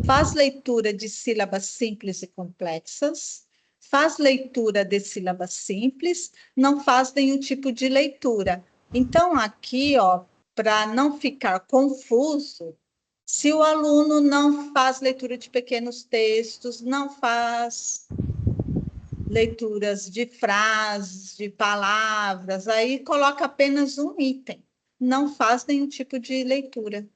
faz leitura de sílabas simples e complexas, faz leitura de sílabas simples, não faz nenhum tipo de leitura. Então, aqui, ó, para não ficar confuso, se o aluno não faz leitura de pequenos textos, não faz leituras de frases, de palavras, aí coloca apenas um item, não faz nenhum tipo de leitura,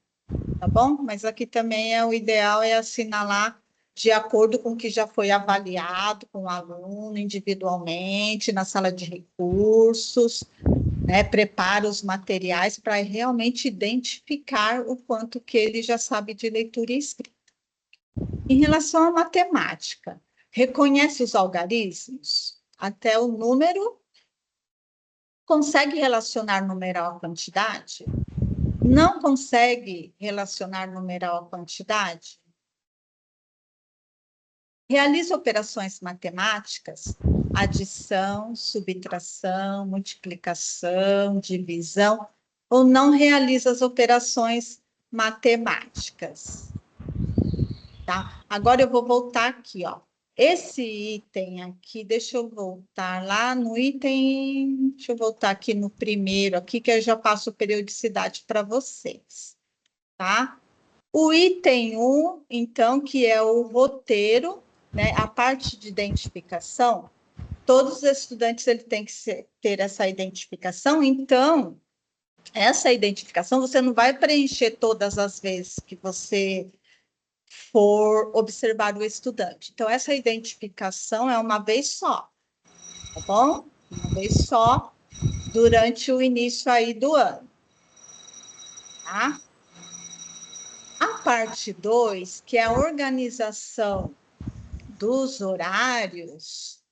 tá bom? Mas aqui também o ideal é assinalar de acordo com o que já foi avaliado com o aluno individualmente, na sala de recursos, né, prepara os materiais para realmente identificar o quanto que ele já sabe de leitura e escrita. Em relação à matemática, reconhece os algarismos? Até o número? Consegue relacionar numeral à quantidade? Não consegue relacionar numeral à quantidade? Realiza operações matemáticas, adição, subtração, multiplicação, divisão, ou não realiza as operações matemáticas. Tá? Agora eu vou voltar aqui, ó. Esse item aqui, deixa eu voltar lá no item, deixa eu voltar aqui no primeiro, aqui que eu já passo periodicidade para vocês, tá? O item 1, então, que é o roteiro, né, a parte de identificação, todos os estudantes ele tem que ter essa identificação, então, essa identificação você não vai preencher todas as vezes que você for observar o estudante. Então, essa identificação é uma vez só, tá bom? Uma vez só, durante o início aí do ano, tá? A parte 2, que é a organização dos horários,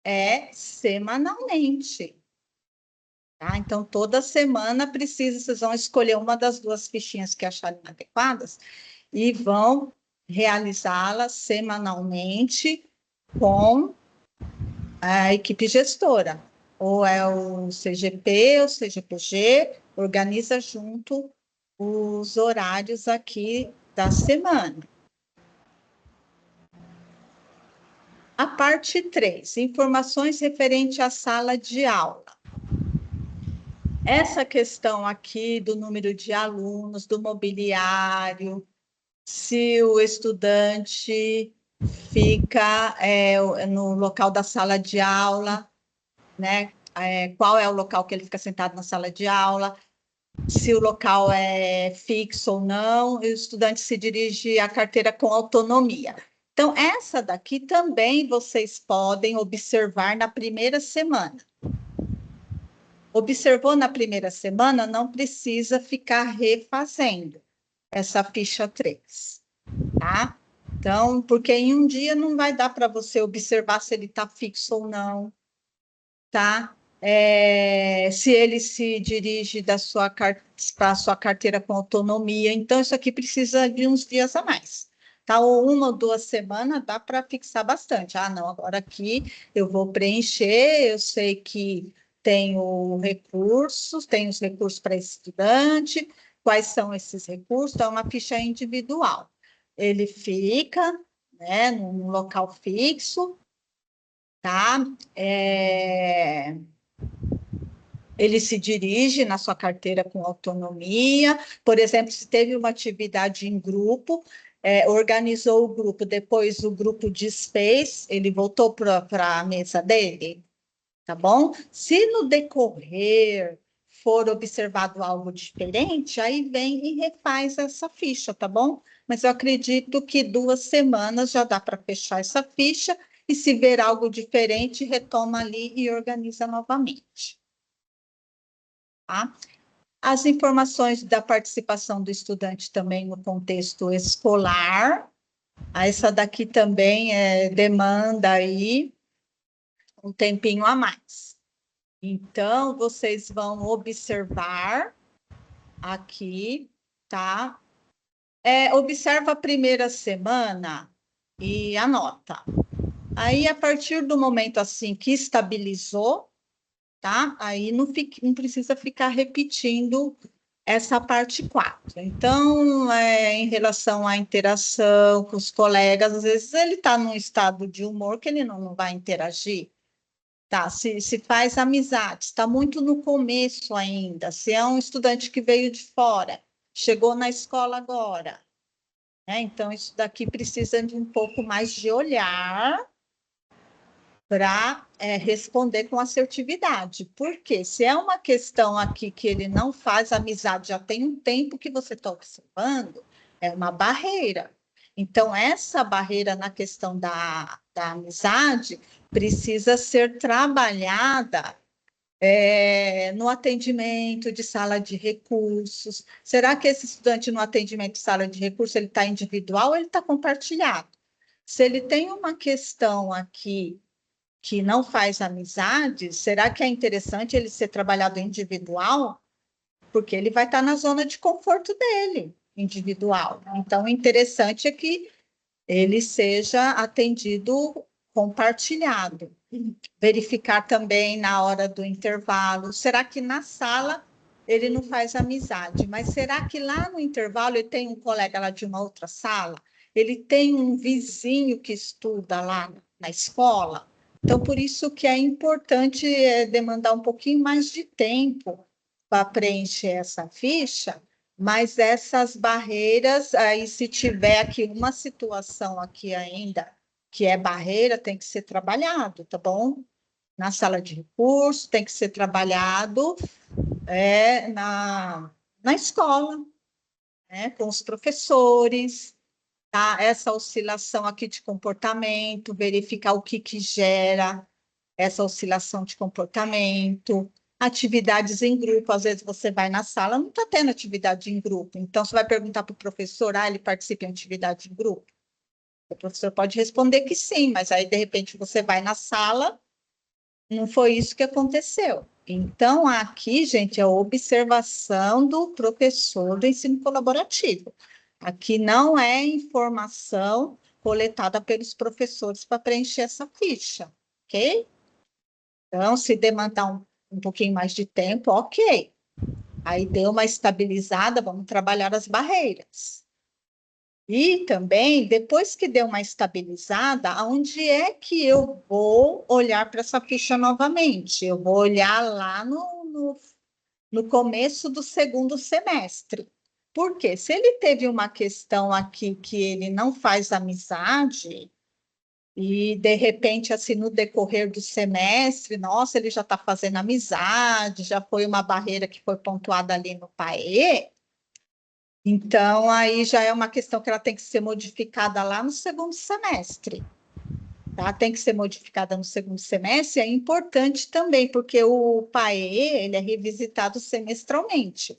é semanalmente. Tá? Então, toda semana vocês vão escolher uma das duas fichinhas que acharem adequadas e vão realizá-la semanalmente com a equipe gestora. Ou é o CGP, ou CGPG, organiza junto os horários aqui da semana. A parte 3, informações referente à sala de aula. Essa questão aqui do número de alunos, do mobiliário, se o estudante fica no local da sala de aula, né? Qual é o local que ele fica sentado na sala de aula, se o local é fixo ou não, e o estudante se dirige à carteira com autonomia. Então, essa daqui também vocês podem observar na primeira semana. Observou na primeira semana, não precisa ficar refazendo essa ficha 3, tá? Então, porque em um dia não vai dar para você observar se ele está fixo ou não, tá? Se ele se dirige para a sua carteira com autonomia, então isso aqui precisa de uns dias a mais. Tá? Ou 1 ou 2 semanas dá para fixar bastante. Ah, não, agora aqui eu vou preencher, eu sei que tenho os recursos para estudante, quais são esses recursos? Então, é uma ficha individual. Ele fica, né, num local fixo, tá? Ele se dirige na sua carteira com autonomia. Por exemplo, se teve uma atividade em grupo, organizou o grupo, depois o grupo desfez, ele voltou para a mesa dele, tá bom? Se no decorrer for observado algo diferente, aí vem e refaz essa ficha, tá bom? Mas eu acredito que 2 semanas já dá para fechar essa ficha, e se ver algo diferente, retoma ali e organiza novamente. Tá? As informações da participação do estudante também no contexto escolar. Essa daqui também demanda aí um tempinho a mais. Então, vocês vão observar aqui, tá? Observa a primeira semana e anota. Aí, a partir do momento assim que estabilizou, tá? Aí não precisa ficar repetindo essa parte 4. Então, em relação à interação com os colegas, às vezes ele está num estado de humor que ele não vai interagir. Tá? Se faz amizade, está muito no começo ainda. Se é um estudante que veio de fora, chegou na escola agora, né? Então, isso daqui precisa de um pouco mais de olhar para responder com assertividade. Porque se é uma questão aqui que ele não faz amizade, já tem um tempo que você está observando, é uma barreira. Então, essa barreira na questão da amizade precisa ser trabalhada no atendimento de sala de recursos. Será que esse estudante no atendimento de sala de recursos ele está individual ou ele está compartilhado? Se ele tem uma questão aqui que não faz amizade, será que é interessante ele ser trabalhado individual? Porque ele vai estar na zona de conforto dele, individual. Então, o interessante é que ele seja atendido compartilhado. Verificar também na hora do intervalo. Será que na sala ele não faz amizade? Mas será que lá no intervalo ele tem um colega lá de uma outra sala? Ele tem um vizinho que estuda lá na escola? Então, por isso que é importante demandar um pouquinho mais de tempo para preencher essa ficha, mas essas barreiras, aí se tiver aqui uma situação aqui ainda que é barreira, tem que ser trabalhado, tá bom? Na sala de recursos, tem que ser trabalhado na escola, com os professores, tá? Essa oscilação aqui de comportamento, verificar o que gera essa oscilação de comportamento, atividades em grupo. Às vezes você vai na sala, não está tendo atividade em grupo. Então, você vai perguntar para o professor, ele participa em atividade em grupo? O professor pode responder que sim, mas aí, de repente, você vai na sala, não foi isso que aconteceu. Então, aqui, gente, é a observação do professor do ensino colaborativo. Aqui não é informação coletada pelos professores para preencher essa ficha, ok? Então, se demandar um pouquinho mais de tempo, ok. Aí deu uma estabilizada, vamos trabalhar as barreiras. E também, depois que deu uma estabilizada, aonde é que eu vou olhar para essa ficha novamente? Eu vou olhar lá no começo do segundo semestre. Por quê? Se ele teve uma questão aqui que ele não faz amizade, e, de repente, assim, no decorrer do semestre, nossa, ele já está fazendo amizade, já foi uma barreira que foi pontuada ali no PAE, então aí já é uma questão que ela tem que ser modificada lá no segundo semestre. Tá? Tem que ser modificada no segundo semestre, é importante também, porque o PAE, ele é revisitado semestralmente.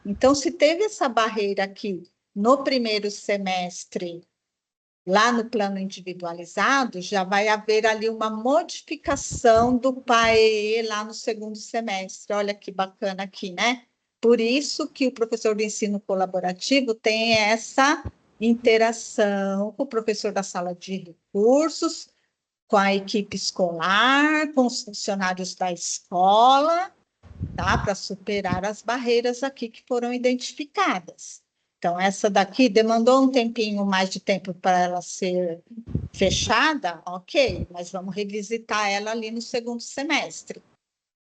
Então, se teve essa barreira aqui no primeiro semestre, lá no plano individualizado, já vai haver ali uma modificação do PAE lá no segundo semestre. Olha que bacana aqui, né? Por isso que o professor do ensino colaborativo tem essa interação com o professor da sala de recursos, com a equipe escolar, com os funcionários da escola, tá? Para superar as barreiras aqui que foram identificadas. Então, essa daqui demandou um tempinho mais de tempo para ela ser fechada, ok, mas vamos revisitar ela ali no segundo semestre.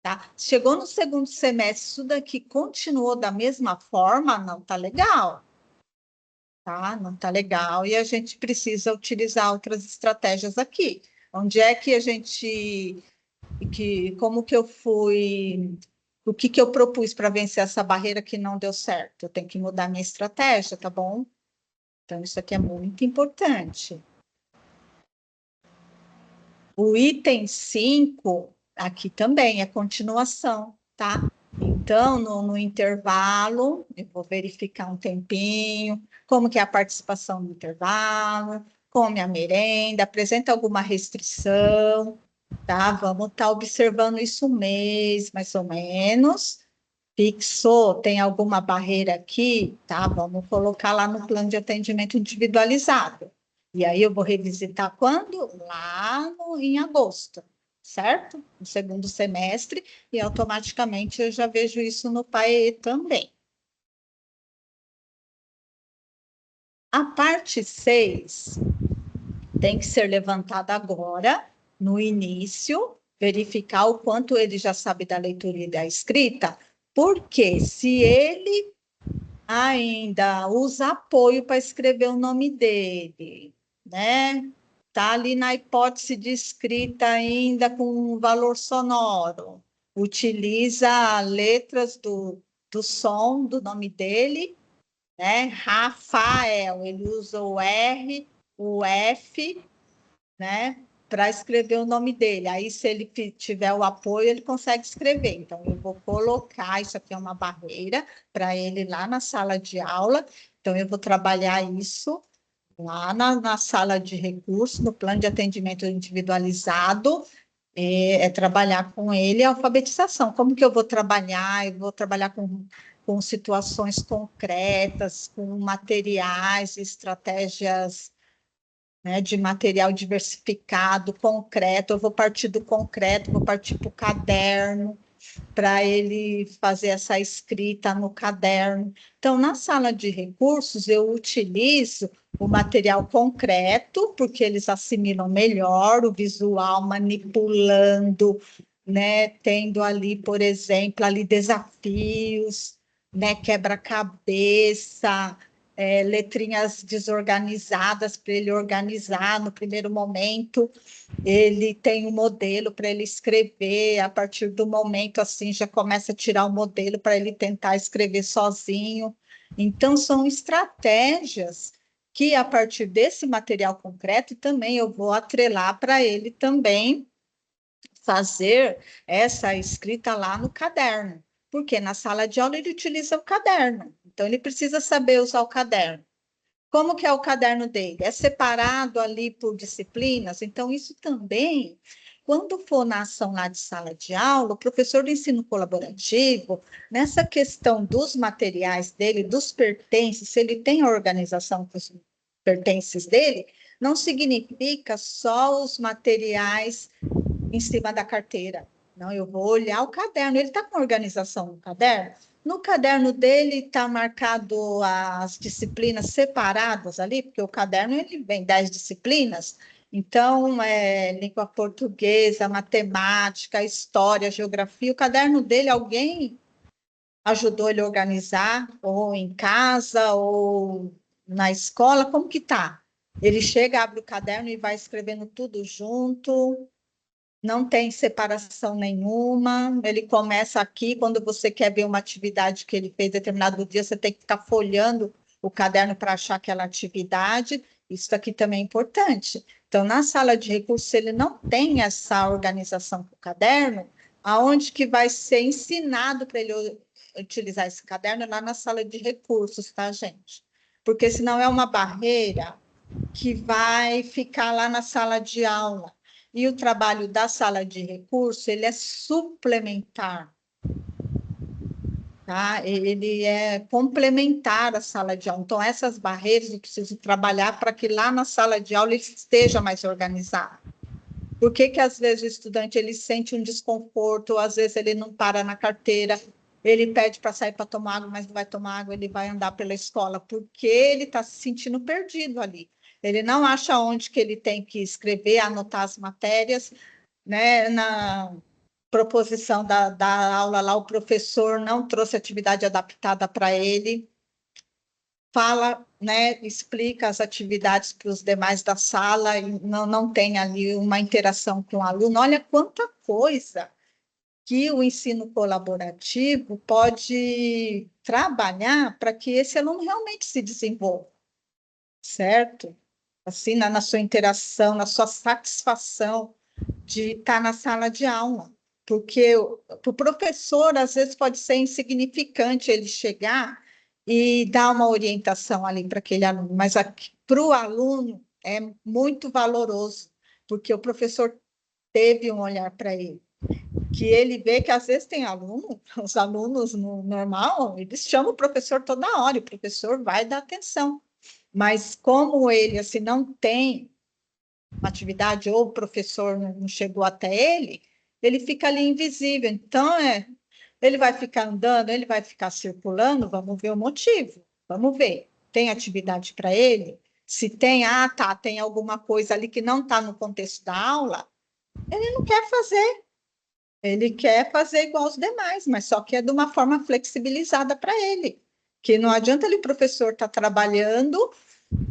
Tá? Chegou no segundo semestre, isso daqui continuou da mesma forma, não está legal. Tá? Não está legal e a gente precisa utilizar outras estratégias aqui. Onde é que a gente... como que eu fui... O que eu propus para vencer essa barreira que não deu certo? Eu tenho que mudar minha estratégia, tá bom? Então, isso aqui é muito importante. O item 5, aqui também é continuação, tá? Então, no intervalo, eu vou verificar um tempinho, como que é a participação no intervalo, come a merenda, apresenta alguma restrição, tá? Vamos estar observando isso um mês, mais ou menos. Fixou, tem alguma barreira aqui, tá? Vamos colocar lá no plano de atendimento individualizado. E aí eu vou revisitar quando? Lá em agosto, certo? No segundo semestre, e automaticamente eu já vejo isso no PAE também. A parte 6 tem que ser levantada agora, no início, verificar o quanto ele já sabe da leitura e da escrita, porque se ele ainda usa apoio para escrever o nome dele, né? Está ali na hipótese de escrita ainda com um valor sonoro, utiliza letras do som do nome dele, né? Rafael, ele usa o R, o F, né? para escrever o nome dele. Aí, se ele tiver o apoio, ele consegue escrever. Então, eu vou colocar, isso aqui é uma barreira, para ele lá na sala de aula. Então, eu vou trabalhar isso lá na sala de recursos, no plano de atendimento individualizado, trabalhar com ele a alfabetização. Como que eu vou trabalhar? Eu vou trabalhar com situações concretas, com materiais, estratégias, né, de material diversificado, concreto. Eu vou partir do concreto, vou partir para o caderno, para ele fazer essa escrita no caderno. Então, na sala de recursos, eu utilizo o material concreto, porque eles assimilam melhor o visual, manipulando, né, tendo ali, por exemplo, ali desafios, né, quebra-cabeça, letrinhas desorganizadas para ele organizar no primeiro momento. Ele tem um modelo para ele escrever, a partir do momento assim já começa a tirar o modelo para ele tentar escrever sozinho. Então, são estratégias que, a partir desse material concreto, também eu vou atrelar para ele também fazer essa escrita lá no caderno, porque na sala de aula ele utiliza o caderno, então ele precisa saber usar o caderno. Como que é o caderno dele? É separado ali por disciplinas? Então, isso também, quando for na ação lá de sala de aula, o professor do ensino colaborativo, nessa questão dos materiais dele, dos pertences, se ele tem a organização dos pertences dele, não significa só os materiais em cima da carteira. Não, eu vou olhar o caderno. Ele está com organização no caderno? No caderno dele está marcado as disciplinas separadas ali, porque o caderno ele vem 10 disciplinas. Então, língua portuguesa, matemática, história, geografia. O caderno dele, alguém ajudou ele a organizar, ou em casa, ou na escola, como que está? Ele chega, abre o caderno e vai escrevendo tudo junto, não tem separação nenhuma, ele começa aqui, quando você quer ver uma atividade que ele fez determinado dia, você tem que ficar folhando o caderno para achar aquela atividade, isso aqui também é importante. Então, na sala de recursos, se ele não tem essa organização com o caderno, aonde que vai ser ensinado para ele utilizar esse caderno? Lá na sala de recursos, tá, gente? Porque senão é uma barreira que vai ficar lá na sala de aula. E o trabalho da sala de recurso, ele é suplementar, tá? Ele é complementar à sala de aula. Então, essas barreiras eu preciso trabalhar para que lá na sala de aula ele esteja mais organizado. Por que que às vezes o estudante ele sente um desconforto, ou às vezes ele não para na carteira, ele pede para sair para tomar água, mas não vai tomar água, ele vai andar pela escola, porque ele está se sentindo perdido ali. Ele não acha onde que ele tem que escrever, anotar as matérias, né? Na proposição da aula lá, o professor não trouxe atividade adaptada para ele, fala, né, explica as atividades para os demais da sala, e não tem ali uma interação com o aluno. Olha quanta coisa que o ensino colaborativo pode trabalhar para que esse aluno realmente se desenvolva, certo? Assim, na sua interação, na sua satisfação de estar na sala de aula. Porque para o professor, às vezes, pode ser insignificante ele chegar e dar uma orientação ali para aquele aluno, mas para o aluno é muito valoroso, porque o professor teve um olhar para ele, que ele vê que às vezes tem aluno, os alunos no normal, eles chamam o professor toda hora, e o professor vai dar atenção. Mas como ele assim, não tem uma atividade, ou o professor não chegou até ele, ele fica ali invisível. Então, ele vai ficar andando, ele vai ficar circulando, vamos ver o motivo, vamos ver. Tem atividade para ele? Se tem, tem alguma coisa ali que não está no contexto da aula, ele não quer fazer. Ele quer fazer igual os demais, mas só que é de uma forma flexibilizada para ele. Que não adianta ali o professor estar trabalhando,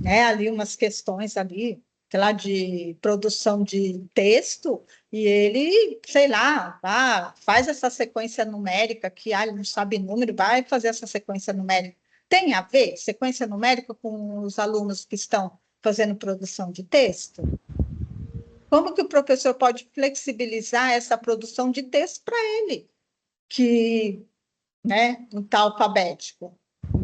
né, ali umas questões ali, sei lá, de produção de texto, e ele, sei lá, faz essa sequência numérica, que ele não sabe número, vai fazer essa sequência numérica. Tem a ver sequência numérica com os alunos que estão fazendo produção de texto? Como que o professor pode flexibilizar essa produção de texto para ele, que, né, não está alfabético?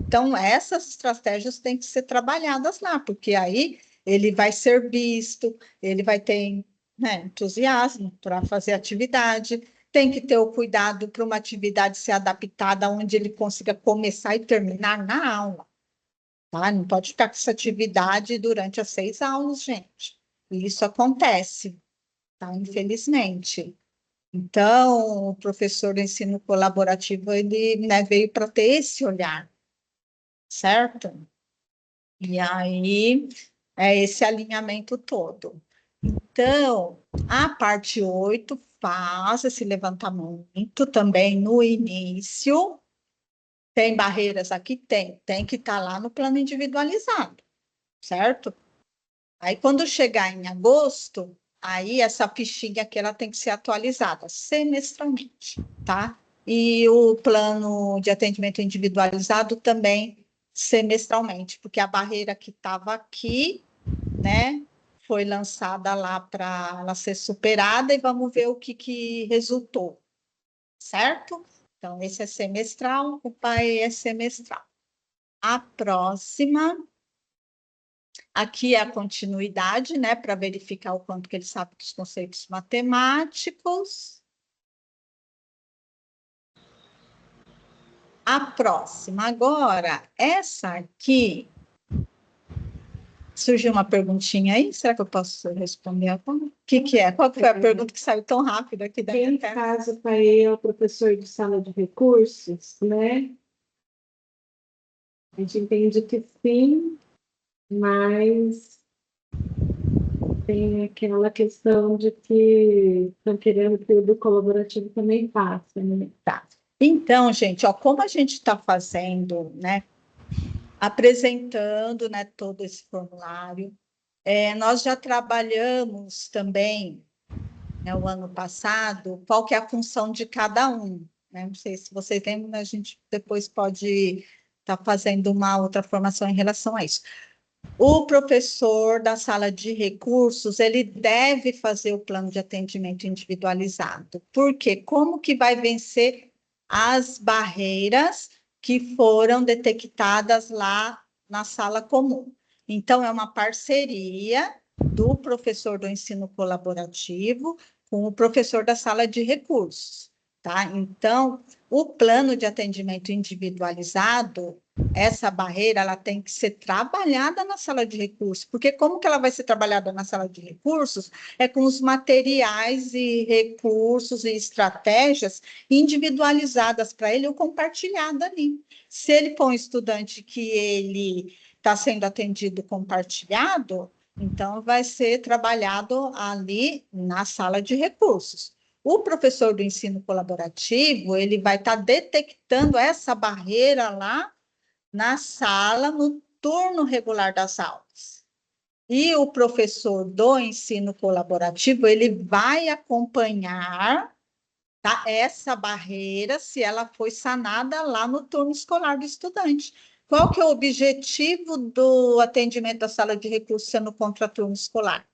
Então, essas estratégias têm que ser trabalhadas lá, porque aí ele vai ser visto, ele vai ter, né, entusiasmo para fazer atividade, tem que ter o cuidado para uma atividade ser adaptada onde ele consiga começar e terminar na aula. Tá? Não pode ficar com essa atividade durante as 6 aulas, gente. E isso acontece, tá? Infelizmente. Então, o professor do ensino colaborativo, ele, né, veio para ter esse olhar, certo? E aí, é esse alinhamento todo. Então, a parte 8 faz esse levantamento também no início. Tem barreiras aqui? Tem que estar lá no plano individualizado, certo? Aí, quando chegar em agosto, aí essa fichinha aqui ela tem que ser atualizada semestralmente, tá? E o plano de atendimento individualizado também semestralmente, porque a barreira que estava aqui, né, foi lançada lá para ela ser superada e vamos ver o que resultou, certo? Então, esse é semestral, o PAE é semestral. A próxima, aqui é a continuidade, né, para verificar o quanto que ele sabe dos conceitos matemáticos. A próxima, agora, essa aqui, surgiu uma perguntinha aí, será que eu posso responder agora? O que é? Qual que foi a pergunta que saiu tão rápido aqui da minha Quem tela? faz o PAE é o professor de sala de recursos, né? A gente entende que sim, mas tem aquela questão de que estão querendo que o do colaborativo também faça, né? Tá. Então, gente, ó, como a gente está fazendo, né, apresentando, né, todo esse formulário, nós já trabalhamos também, né, o ano passado, qual que é a função de cada um, né? Não sei se vocês lembram, mas a gente depois pode estar fazendo uma outra formação em relação a isso. O professor da sala de recursos, ele deve fazer o plano de atendimento individualizado, porque como que vai vencer as barreiras que foram detectadas lá na sala comum? Então, é uma parceria do professor do ensino colaborativo com o professor da sala de recursos, tá? Então, o plano de atendimento individualizado, essa barreira, ela tem que ser trabalhada na sala de recursos, porque como que ela vai ser trabalhada na sala de recursos? É com os materiais e recursos e estratégias individualizadas para ele ou compartilhada ali. Se ele for um estudante que ele está sendo atendido compartilhado, então vai ser trabalhado ali na sala de recursos. O professor do ensino colaborativo, ele vai estar detectando essa barreira lá na sala, no turno regular das aulas. E o professor do ensino colaborativo, ele vai acompanhar, tá, essa barreira, se ela foi sanada lá no turno escolar do estudante. Qual que é o objetivo do atendimento da sala de recursos sendo contraturno escolar?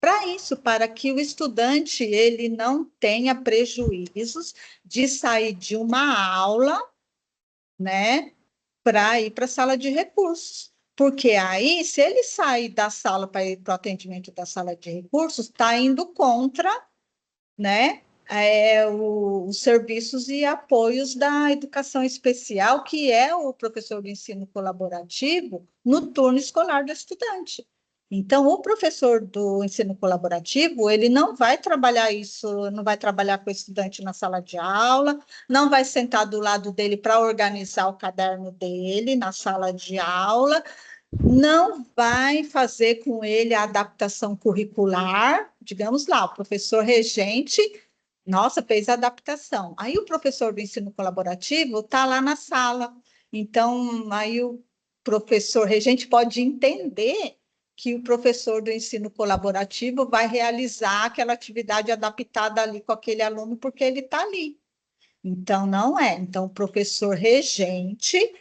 Para isso, para que o estudante ele não tenha prejuízos de sair de uma aula, né, para ir para a sala de recursos. Porque aí, se ele sair da sala para ir para o atendimento da sala de recursos, está indo contra, né, os serviços e apoios da educação especial, que é o professor do ensino colaborativo no turno escolar do estudante. Então, o professor do ensino colaborativo, ele não vai trabalhar isso, não vai trabalhar com o estudante na sala de aula, não vai sentar do lado dele para organizar o caderno dele na sala de aula, não vai fazer com ele a adaptação curricular, digamos lá, o professor regente, nossa, fez a adaptação. Aí o professor do ensino colaborativo está lá na sala, então aí o professor regente pode entender que o professor do ensino colaborativo vai realizar aquela atividade adaptada ali com aquele aluno, porque ele está ali. Então, não é. Então, o professor regente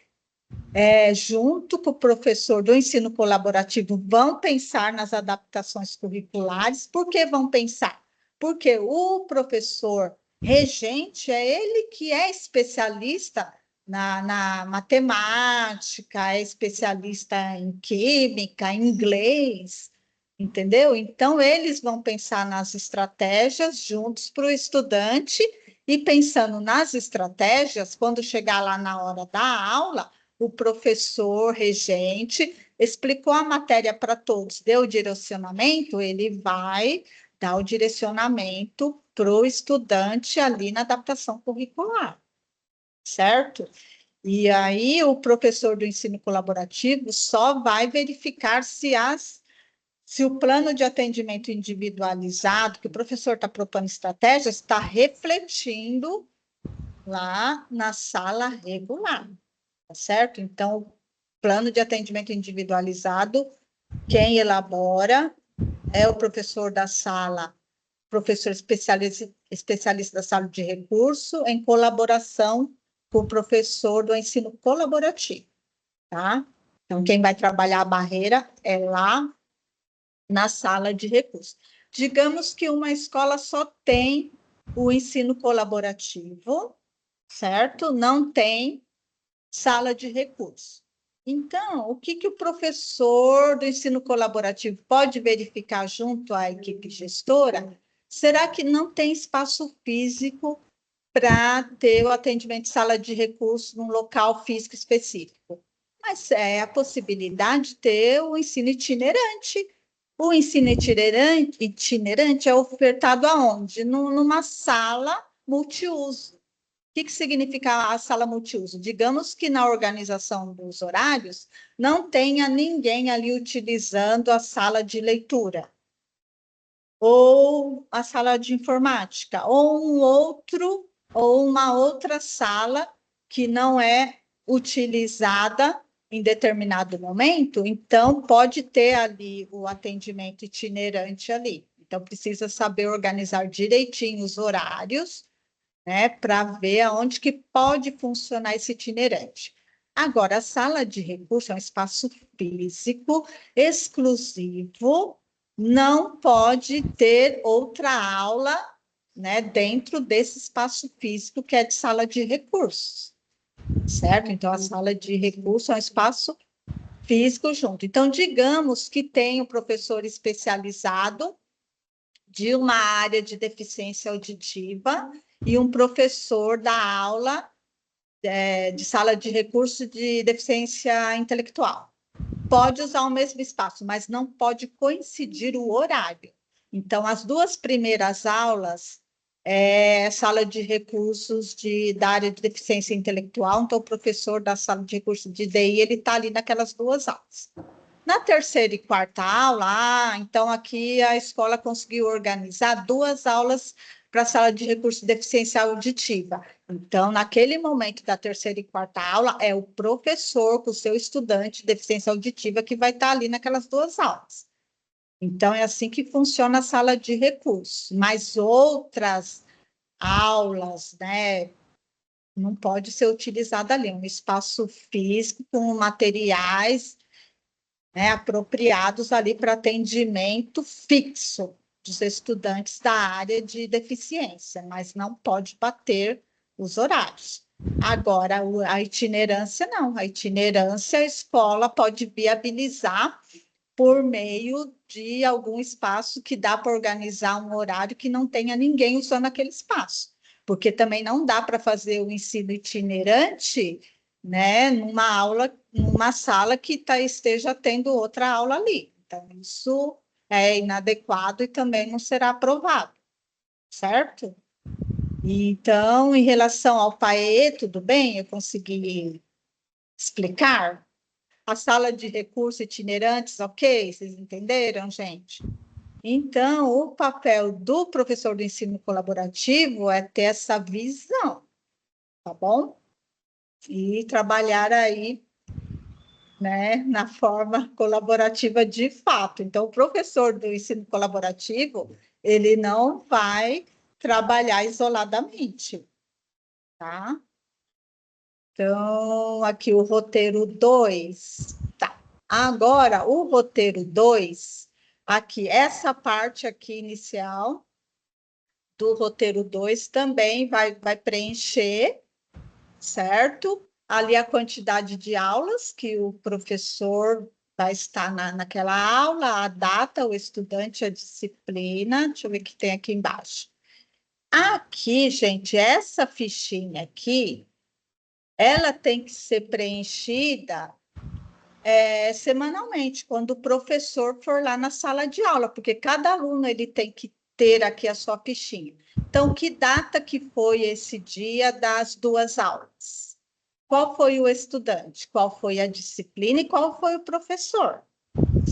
junto com o professor do ensino colaborativo, vão pensar nas adaptações curriculares. Por que vão pensar? Porque o professor regente é ele que é especialista na matemática, é especialista em química, em inglês, entendeu? Então, eles vão pensar nas estratégias juntos para o estudante, e pensando nas estratégias, quando chegar lá na hora da aula, o professor regente explicou a matéria para todos, deu o direcionamento, ele vai dar o direcionamento para o estudante ali na adaptação curricular, certo? E aí o professor do ensino colaborativo só vai verificar se o plano de atendimento individualizado, que o professor está propondo estratégias, está refletindo lá na sala regular, tá certo? Então, o plano de atendimento individualizado, quem elabora é o professor da sala, professor especialista da sala de recurso, em colaboração com o professor do ensino colaborativo, tá? Então, quem vai trabalhar a barreira é lá na sala de recurso. Digamos que uma escola só tem o ensino colaborativo, certo? Não tem sala de recurso. Então, o que o professor do ensino colaborativo pode verificar junto à equipe gestora? Será que não tem espaço físico para ter o atendimento de sala de recurso num local físico específico? Mas é a possibilidade de ter o ensino itinerante. O ensino itinerante é ofertado aonde? Numa sala multiuso. O que significa a sala multiuso? Digamos que na organização dos horários não tenha ninguém ali utilizando a sala de leitura, ou a sala de informática, ou uma outra sala que não é utilizada em determinado momento, então pode ter ali o atendimento itinerante ali. Então precisa saber organizar direitinho os horários, né, para ver aonde que pode funcionar esse itinerante. Agora, a sala de recurso é um espaço físico exclusivo, não pode ter outra aula, né, dentro desse espaço físico que é de sala de recursos, certo? Então, a sala de recurso é um espaço físico junto. Então, digamos que tem um professor especializado de uma área de deficiência auditiva e um professor da aula de sala de recurso de deficiência intelectual. Pode usar o mesmo espaço, mas não pode coincidir o horário. Então, as duas primeiras aulas é sala de recursos da área de deficiência intelectual, então o professor da sala de recursos de DI, ele está ali naquelas duas aulas. Na terceira e quarta aula, então aqui a escola conseguiu organizar duas aulas para a sala de recurso de deficiência auditiva. Então, naquele momento da terceira e quarta aula, é o professor com o seu estudante de deficiência auditiva que vai estar ali naquelas duas aulas. Então, é assim que funciona a sala de recurso. Mas outras aulas, né, não pode ser utilizada ali, um espaço físico com materiais, né, apropriados ali para atendimento fixo dos estudantes da área de deficiência, mas não pode bater os horários. Agora, a itinerância não, a itinerância a escola pode viabilizar por meio de algum espaço que dá para organizar um horário que não tenha ninguém usando aquele espaço, porque também não dá para fazer o ensino itinerante, né, numa sala que esteja tendo outra aula ali. Então, isso é inadequado e também não será aprovado, certo? Então, em relação ao PAE, tudo bem? Eu consegui explicar? A sala de recursos itinerantes, ok? Vocês entenderam, gente? Então, o papel do professor do ensino colaborativo é ter essa visão, tá bom? E trabalhar aí, né, na forma colaborativa de fato. Então, o professor do ensino colaborativo, ele não vai trabalhar isoladamente, tá? Então, aqui o roteiro 2. Tá. Agora, o roteiro 2, aqui, essa parte aqui inicial do roteiro 2 também vai preencher, certo? Ali a quantidade de aulas que o professor vai estar naquela aula, a data, o estudante, a disciplina. Deixa eu ver o que tem aqui embaixo. Aqui, gente, essa fichinha aqui, ela tem que ser preenchida semanalmente, quando o professor for lá na sala de aula, porque cada aluno ele tem que ter aqui a sua fichinha. Então, que data que foi esse dia das 2 aulas? Qual foi o estudante? Qual foi a disciplina e qual foi o professor?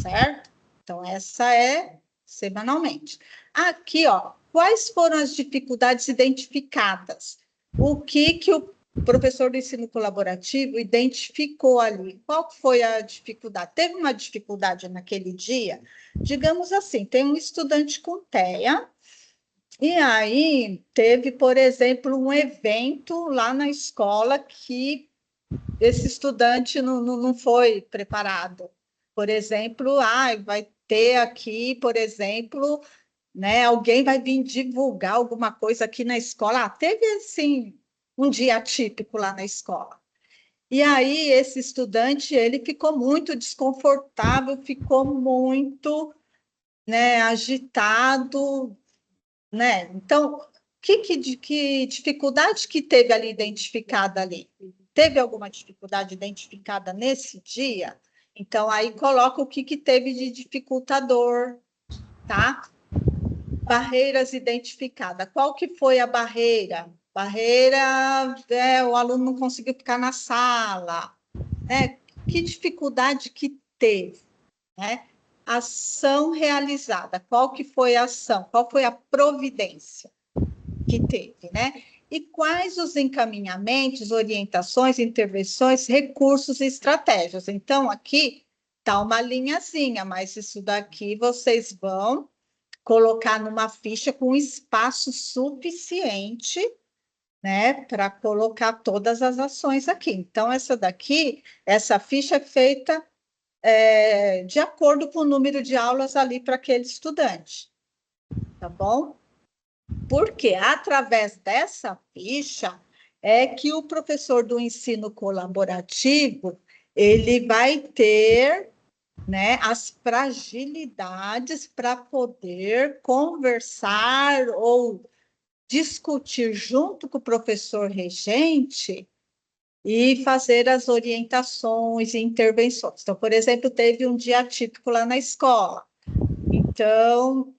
Certo? Então, essa é semanalmente. Aqui, ó, quais foram as dificuldades identificadas? O que o professor do ensino colaborativo identificou ali? Qual foi a dificuldade? Teve uma dificuldade naquele dia? Digamos assim, tem um estudante com TEA, e aí teve, por exemplo, um evento lá na escola que esse estudante não foi preparado. Por exemplo, vai ter aqui, por exemplo, né, alguém vai vir divulgar alguma coisa aqui na escola. Teve, assim, um dia atípico lá na escola. E aí, esse estudante, ele ficou muito desconfortável, ficou muito, né, agitado, né? Então, que dificuldade que teve ali identificada ali? Teve alguma dificuldade identificada nesse dia? Então, aí coloca o que teve de dificultador, tá? Barreiras identificadas. Qual que foi a barreira? Barreira, o aluno não conseguiu ficar na sala, né? Que dificuldade que teve, né? Ação realizada. Qual que foi a ação? Qual foi a providência que teve, né? E quais os encaminhamentos, orientações, intervenções, recursos e estratégias? Então, aqui está uma linhazinha, mas isso daqui vocês vão colocar numa ficha com espaço suficiente, né, para colocar todas as ações aqui. Então, essa ficha é feita de acordo com o número de aulas ali para aquele estudante, tá bom? Porque através dessa ficha é que o professor do ensino colaborativo ele vai ter, né, as fragilidades para poder conversar ou discutir junto com o professor regente e fazer as orientações e intervenções. Então, por exemplo, teve um dia atípico lá na escola. Então,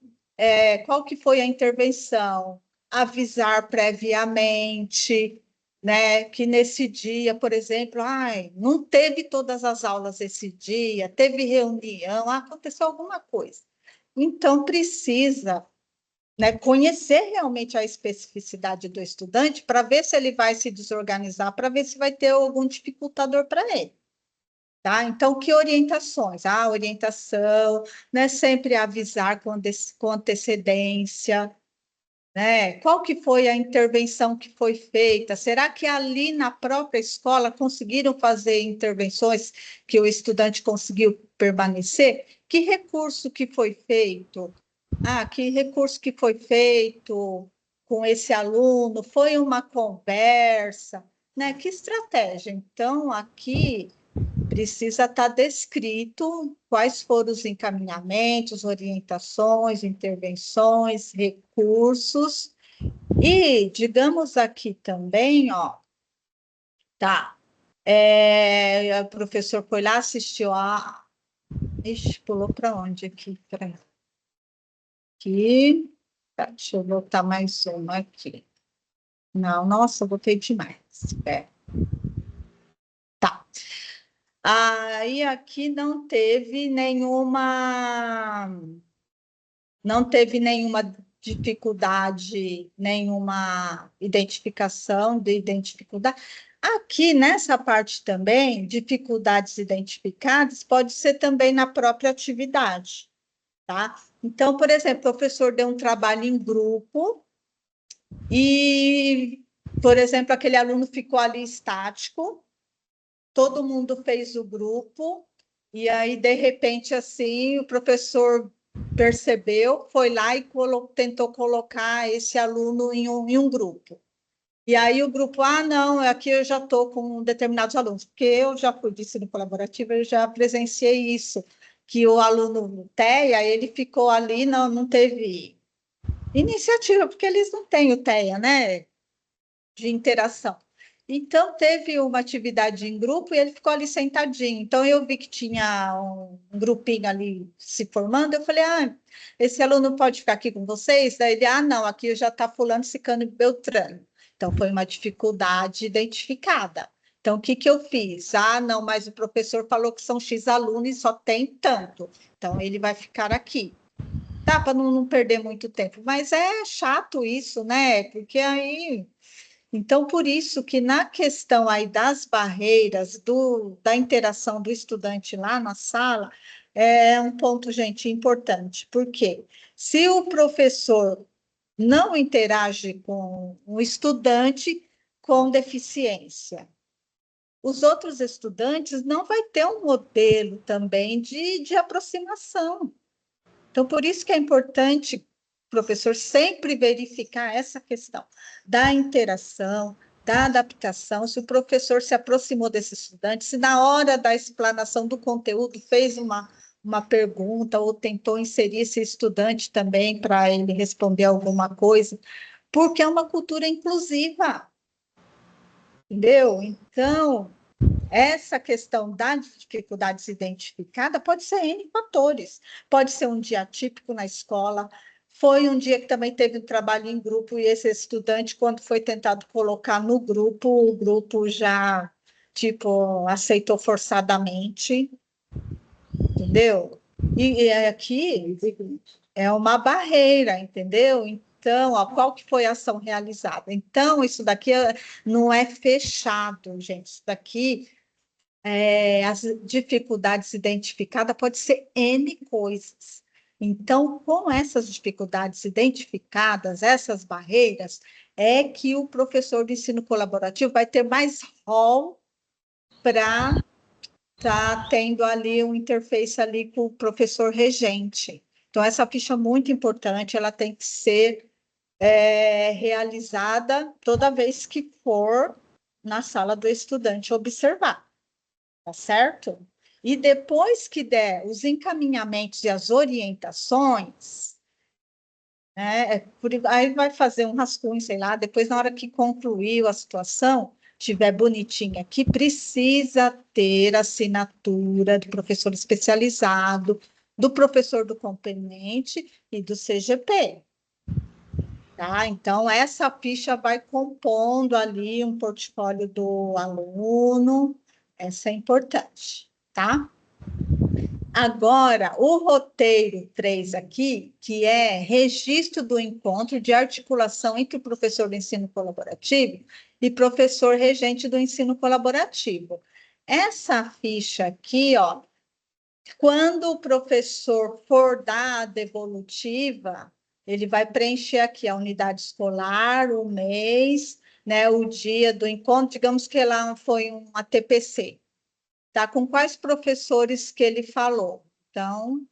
qual que foi a intervenção? Avisar previamente, né, que nesse dia, por exemplo, não teve todas as aulas esse dia, teve reunião, aconteceu alguma coisa. Então, precisa, né, conhecer realmente a especificidade do estudante para ver se ele vai se desorganizar, para ver se vai ter algum dificultador para ele. Tá? Então, que orientações? A orientação, né, sempre avisar com antecedência, né? Qual que foi a intervenção que foi feita? Será que ali na própria escola conseguiram fazer intervenções que o estudante conseguiu permanecer? Que recurso que foi feito? Que recurso que foi feito com esse aluno? Foi uma conversa, né? Que estratégia? Então, aqui precisa estar descrito quais foram os encaminhamentos, orientações, intervenções, recursos. E, digamos aqui também, ó, tá, o professor foi lá, assistiu a... Ixi, pulou para onde aqui? Aqui, tá, deixa eu botar mais uma aqui. Não, nossa, eu botei demais. Tá. Aí aqui não teve nenhuma dificuldade, nenhuma identificação de dificuldade. Aqui, nessa parte também, dificuldades identificadas, pode ser também na própria atividade, tá? Então, por exemplo, o professor deu um trabalho em grupo e Por exemplo, aquele aluno ficou ali estático, todo mundo fez o grupo, e aí, de repente, assim, o professor percebeu, foi lá e tentou colocar esse aluno em um grupo. E aí o grupo, não, aqui eu já estou com determinados alunos, porque eu já fui de ensino colaborativo, eu já presenciei isso, que o aluno TEA, ele ficou ali, não teve iniciativa, porque eles não têm o TEA, né, de interação. Então, teve uma atividade em grupo e ele ficou ali sentadinho. Então, eu vi que tinha um grupinho ali se formando. Eu falei, esse aluno pode ficar aqui com vocês? Daí ele, não, aqui já está fulano, ciclano e beltrano. Então, foi uma dificuldade identificada. Então, o que eu fiz? Não, mas o professor falou que são X alunos e só tem tanto. Então, ele vai ficar aqui. Tá, para não perder muito tempo. Mas é chato isso, né? Porque aí... Então, por isso que na questão aí das barreiras, da interação do estudante lá na sala, é um ponto, gente, importante. Porque se o professor não interage com o estudante com deficiência, os outros estudantes não vai ter um modelo também de aproximação. Então, por isso que é importante o professor sempre verificar essa questão da interação, da adaptação, se o professor se aproximou desse estudante, se na hora da explanação do conteúdo fez uma pergunta ou tentou inserir esse estudante também para ele responder alguma coisa, porque é uma cultura inclusiva, entendeu? Então, essa questão da dificuldade identificada pode ser N fatores. Pode ser um dia atípico na escola, foi um dia que também teve um trabalho em grupo, e esse estudante, quando foi tentado colocar no grupo, o grupo já, tipo, aceitou forçadamente, entendeu? E aqui é uma barreira, entendeu? Então, qual que foi a ação realizada? Então, isso daqui não é fechado, gente. Isso daqui as dificuldades identificadas pode ser N coisas. Então, com essas dificuldades identificadas, essas barreiras, é que o professor de ensino colaborativo vai ter mais rol para estar tendo ali um interface ali com o professor regente. Então, essa ficha é muito importante, ela tem que ser realizada toda vez que for na sala do estudante observar. Tá certo? E depois que der os encaminhamentos e as orientações, né, aí vai fazer um rascunho, sei lá, depois na hora que concluiu a situação, tiver bonitinha, que precisa ter assinatura do professor especializado, do professor do componente e do CGP. Tá? Então, essa ficha vai compondo ali um portfólio do aluno, essa é importante, tá? Agora, o roteiro 3 aqui, que é registro do encontro de articulação entre o professor do ensino colaborativo e professor regente do ensino colaborativo. Essa ficha aqui, ó, quando o professor for dar a devolutiva, ele vai preencher aqui a unidade escolar, o mês, né, o dia do encontro, digamos que lá foi uma TPC. Tá? Com quais professores que ele falou? Então,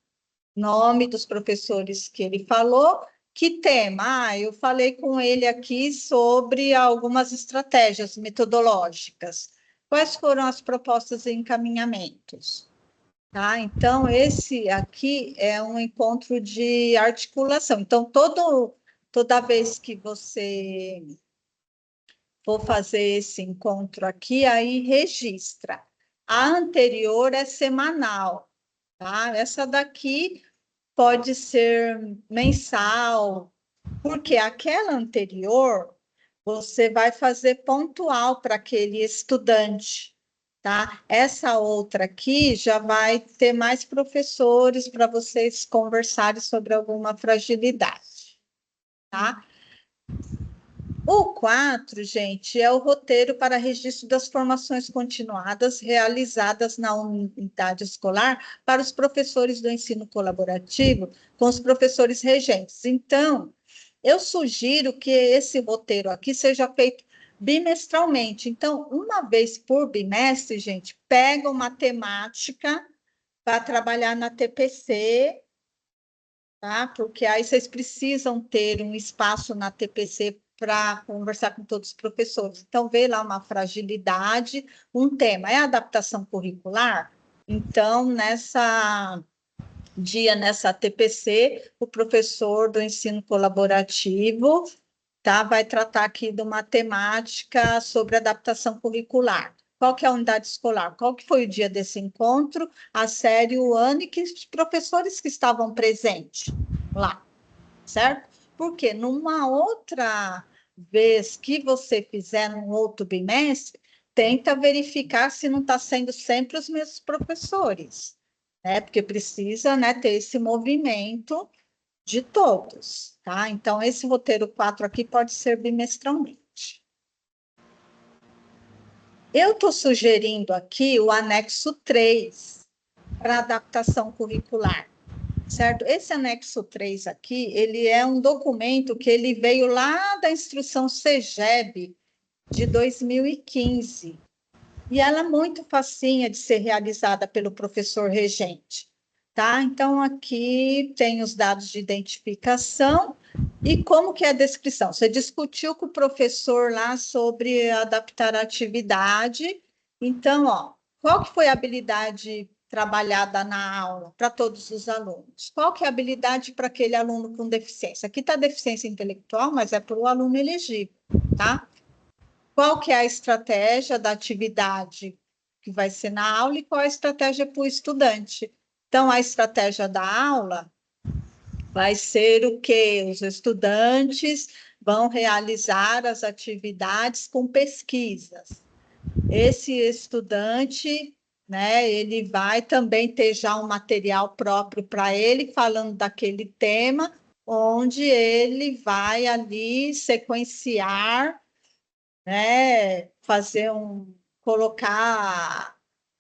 nome dos professores que ele falou, que tema? Eu falei com ele aqui sobre algumas estratégias metodológicas. Quais foram as propostas e encaminhamentos? Tá? Então, esse aqui é um encontro de articulação. Então, toda vez que você for fazer esse encontro aqui, aí registra. A anterior é semanal, tá? Essa daqui pode ser mensal, porque aquela anterior você vai fazer pontual para aquele estudante, tá? Essa outra aqui já vai ter mais professores para vocês conversarem sobre alguma fragilidade, tá? O 4, gente, é o roteiro para registro das formações continuadas realizadas na unidade escolar para os professores do ensino colaborativo com os professores regentes. Então, eu sugiro que esse roteiro aqui seja feito bimestralmente. Então, uma vez por bimestre, gente, pega uma temática para trabalhar na TPC, tá? Porque aí vocês precisam ter um espaço na TPC para conversar com todos os professores. Então, vê lá uma fragilidade, um tema. É adaptação curricular? Então, nessa TPC, o professor do ensino colaborativo, tá, vai tratar aqui de uma temática sobre adaptação curricular. Qual que é a unidade escolar? Qual que foi o dia desse encontro, a série, o ano e que os professores que estavam presentes lá, certo? Porque numa outra vez que você fizer num outro bimestre, tenta verificar se não está sendo sempre os mesmos professores, né? Porque precisa, né, ter esse movimento de todos, tá? Então, esse roteiro 4 aqui pode ser bimestralmente. Eu estou sugerindo aqui o anexo 3 para adaptação curricular, certo? Esse anexo 3 aqui, ele é um documento que ele veio lá da instrução CEGEB de 2015, e ela é muito facinha de ser realizada pelo professor regente, tá? Então, aqui tem os dados de identificação e como que é a descrição. Você discutiu com o professor lá sobre adaptar a atividade. Então, ó, qual que foi a habilidade trabalhada na aula para todos os alunos? Qual que é a habilidade para aquele aluno com deficiência? Aqui está deficiência intelectual, mas é para o aluno elegível, tá? Qual que é a estratégia da atividade que vai ser na aula e qual a estratégia para o estudante? Então, a estratégia da aula vai ser o quê? Os estudantes vão realizar as atividades com pesquisas. Esse estudante, né, ele vai também ter já um material próprio para ele, falando daquele tema, onde ele vai ali sequenciar, né, colocar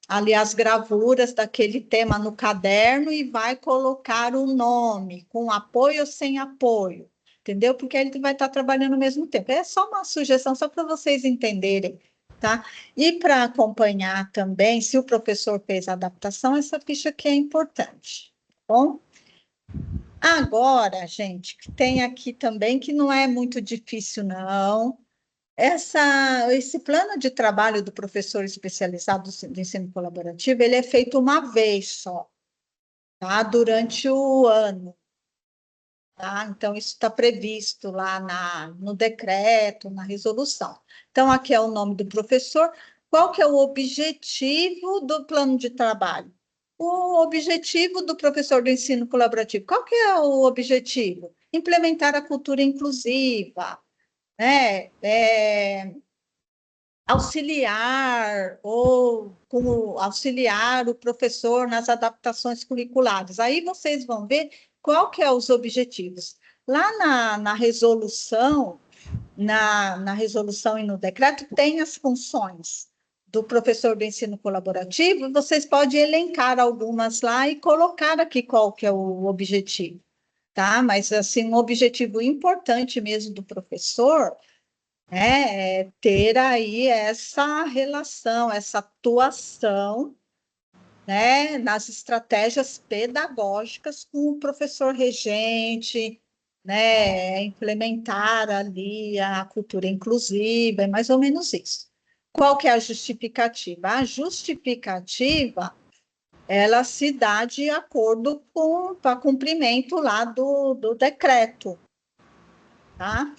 ali as gravuras daquele tema no caderno e vai colocar o nome, com apoio ou sem apoio, entendeu? Porque ele vai estar trabalhando ao mesmo tempo. É só uma sugestão, só para vocês entenderem, tá? E para acompanhar também, se o professor fez a adaptação, essa ficha aqui é importante, tá bom? Agora, gente, tem aqui também que não é muito difícil, não. Esse plano de trabalho do professor especializado do ensino colaborativo, ele é feito uma vez só, tá? Durante o ano, tá? Então, isso está previsto lá no decreto, na resolução. Então, aqui é o nome do professor. Qual que é o objetivo do plano de trabalho? O objetivo do professor do ensino colaborativo, qual que é o objetivo? Implementar a cultura inclusiva, né? Auxiliar ou como auxiliar o professor nas adaptações curriculares. Aí vocês vão ver qual que é os objetivos. Lá na resolução, na resolução e no decreto, tem as funções do professor do ensino colaborativo, vocês podem elencar algumas lá e colocar aqui qual que é o objetivo, tá? Mas, assim, um objetivo importante mesmo do professor é ter aí essa relação, essa atuação, né, nas estratégias pedagógicas com o professor regente, né, implementar ali a cultura inclusiva, é mais ou menos isso. Qual que é a justificativa? A justificativa, ela se dá de acordo com o cumprimento lá do decreto, tá?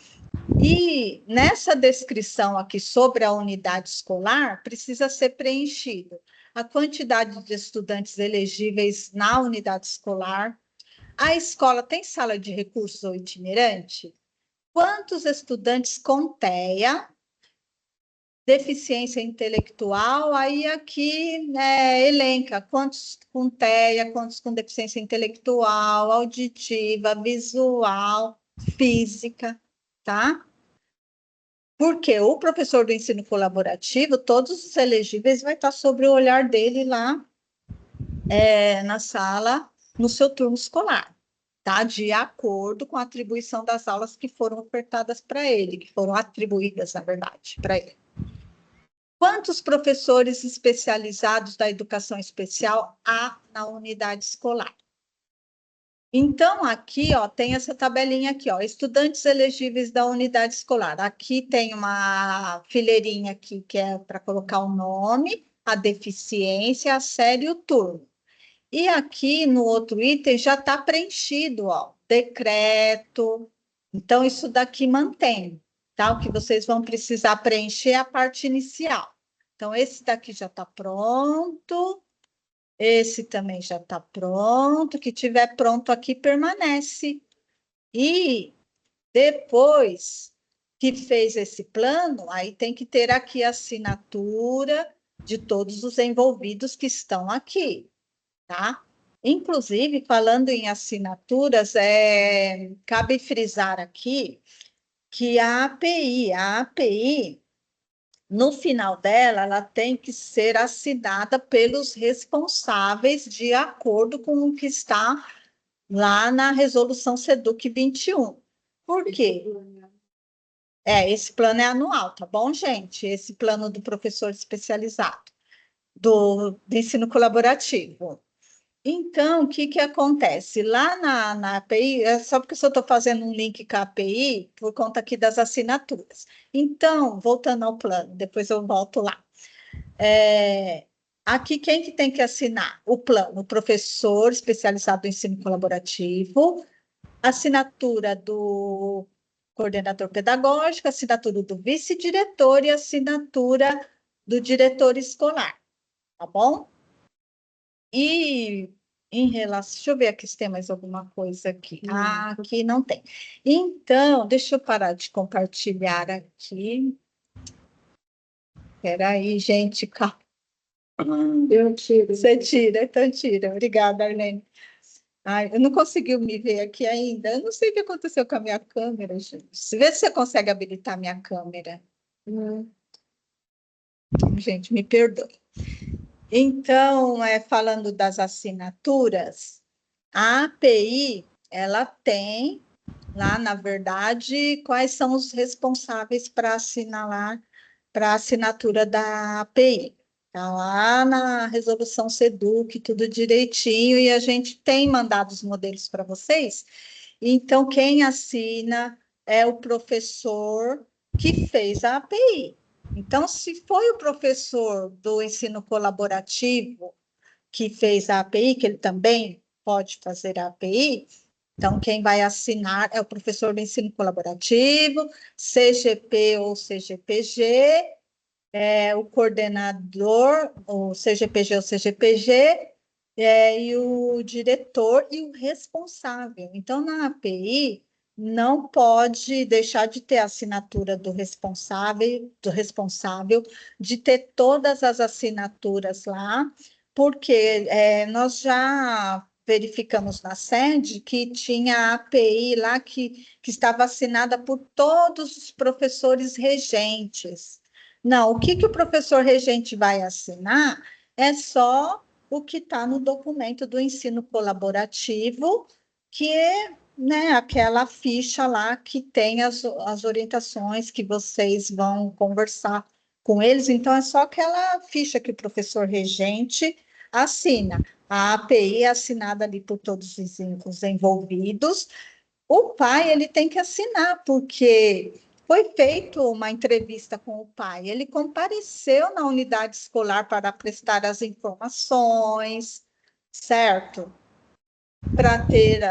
E nessa descrição aqui sobre a unidade escolar, precisa ser preenchido a quantidade de estudantes elegíveis na unidade escolar. A escola tem sala de recursos ou itinerante? Quantos estudantes com TEA, deficiência intelectual? Aí aqui, né, elenca quantos com TEA, quantos com deficiência intelectual, auditiva, visual, física, tá? Porque o professor do ensino colaborativo, todos os elegíveis vai estar sobre o olhar dele lá na sala, no seu turno escolar, tá? De acordo com a atribuição das aulas que foram ofertadas para ele, que foram atribuídas, na verdade, para ele. Quantos professores especializados da educação especial há na unidade escolar? Então, aqui, ó, tem essa tabelinha aqui, ó, estudantes elegíveis da unidade escolar. Aqui tem uma fileirinha aqui que é para colocar o nome, a deficiência, a série e o turno. E aqui no outro item já está preenchido, ó, decreto. Então, isso daqui mantém, tá? O que vocês vão precisar preencher é a parte inicial. Então, esse daqui já está pronto. Esse também já está pronto. O que tiver pronto aqui permanece. E depois que fez esse plano, aí tem que ter aqui a assinatura de todos os envolvidos que estão aqui, tá? Inclusive, falando em assinaturas, cabe frisar aqui que a API, no final dela, ela tem que ser assinada pelos responsáveis de acordo com o que está lá na resolução SEDUC 21. Por quê? Esse plano é anual, tá bom, gente? Esse plano do professor especializado, do ensino colaborativo. Então, o que acontece? Lá na API, é só porque eu estou fazendo um link com a API, por conta aqui das assinaturas. Então, voltando ao plano, depois eu volto lá. Aqui, quem que tem que assinar o plano? O professor especializado em ensino colaborativo, assinatura do coordenador pedagógico, assinatura do vice-diretor e assinatura do diretor escolar, tá bom? E em relação, deixa eu ver aqui se tem mais alguma coisa aqui. Aqui não tem. Então, deixa eu parar de compartilhar aqui. Espera aí, gente, calma. Eu tiro. Você tira, então tira. Obrigada, Arlene. Ai, eu não consegui me ver aqui ainda. Eu não sei o que aconteceu com a minha câmera, gente. Vê se você consegue habilitar minha câmera. Gente, me perdoe. Então, falando das assinaturas, a API, ela tem lá, na verdade, quais são os responsáveis para assinalar, para a assinatura da API. Está lá na resolução SEDUC, tudo direitinho, e a gente tem mandado os modelos para vocês. Então, quem assina é o professor que fez a API. Então, se foi o professor do ensino colaborativo que fez a API, que ele também pode fazer a API, então quem vai assinar é o professor do ensino colaborativo, CGP ou CGPG, o coordenador, o CGPG ou CGPG, e o diretor e o responsável. Então, na API, não pode deixar de ter a assinatura do responsável, de ter todas as assinaturas lá, porque nós já verificamos na sede que tinha a API lá que estava assinada por todos os professores regentes. Não, o que o professor regente vai assinar é só o que está no documento do ensino colaborativo, que é, né, aquela ficha lá que tem as orientações que vocês vão conversar com eles. Então, é só aquela ficha que o professor regente assina. A API é assinada ali por todos os envolvidos. O pai, ele tem que assinar, porque foi feita uma entrevista com o pai. Ele compareceu na unidade escolar para prestar as informações, certo? Para ter,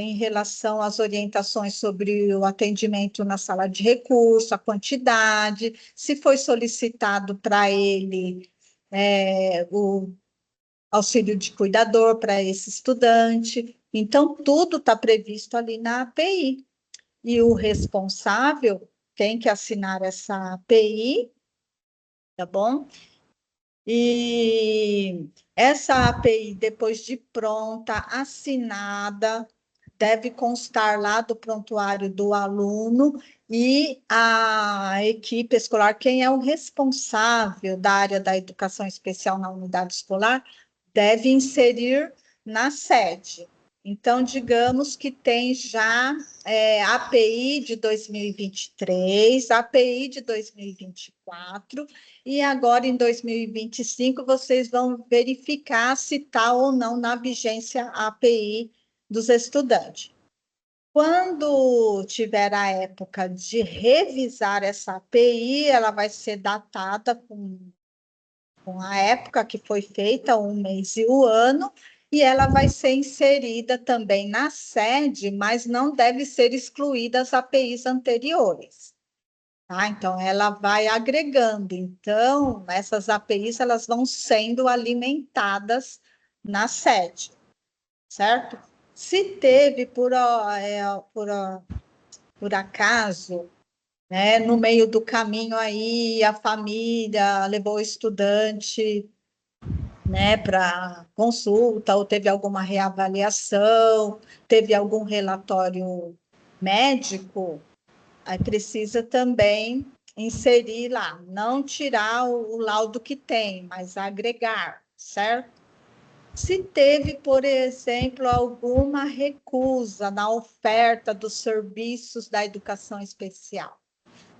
em relação às orientações sobre o atendimento na sala de recurso, a quantidade, se foi solicitado para ele o auxílio de cuidador para esse estudante. Então, tudo está previsto ali na API. E o responsável tem que assinar essa API, tá bom? E essa API, depois de pronta, assinada, deve constar lá do prontuário do aluno e a equipe escolar, quem é o responsável da área da educação especial na unidade escolar, deve inserir na sede, Então, digamos que tem já API de 2023, API de 2024, e agora em 2025 vocês vão verificar se está ou não na vigência a API dos estudantes. Quando tiver a época de revisar essa API, ela vai ser datada com a época que foi feita, o mês e o ano, e ela vai ser inserida também na sede, mas não deve ser excluída as APIs anteriores. Tá? Então, ela vai agregando. Então, essas APIs elas vão sendo alimentadas na sede, certo? Se teve, por acaso, né, no meio do caminho aí, a família levou o estudante, né, para consulta, ou teve alguma reavaliação, teve algum relatório médico, aí precisa também inserir lá, não tirar o laudo que tem, mas agregar, certo? Se teve, por exemplo, alguma recusa na oferta dos serviços da educação especial,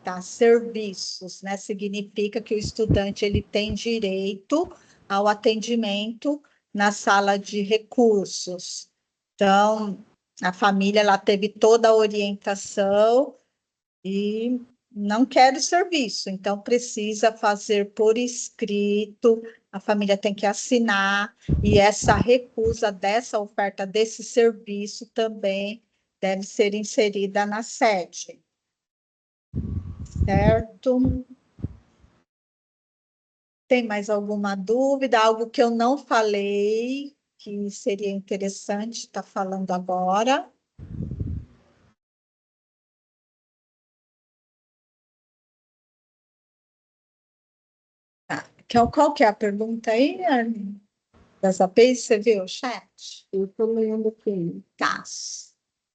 tá? Serviços, né? Significa que o estudante ele tem direito ao atendimento na sala de recursos. Então, a família ela teve toda a orientação e não quer o serviço, então precisa fazer por escrito, a família tem que assinar, e essa recusa dessa oferta desse serviço também deve ser inserida na sede. Certo? Tem mais alguma dúvida? Algo que eu não falei, que seria interessante estar falando agora? Qual que é a pergunta aí, Armin? Das APIs, você viu o chat? Eu estou lendo aqui. Tá.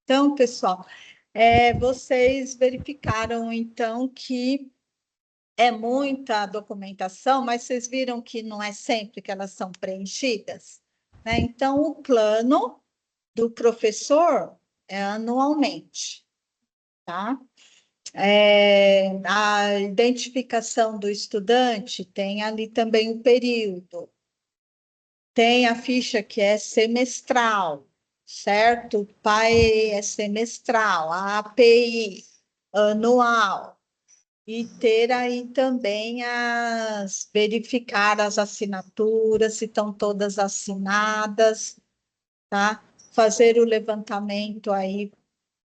Então, pessoal, vocês verificaram, então, que é muita documentação, mas vocês viram que não é sempre que elas são preenchidas, né? Então, o plano do professor é anualmente, tá? A identificação do estudante tem ali também o período, tem a ficha que é semestral, certo? O PAE é semestral, a API anual. E ter aí também verificar as assinaturas, se estão todas assinadas, tá? Fazer o levantamento aí,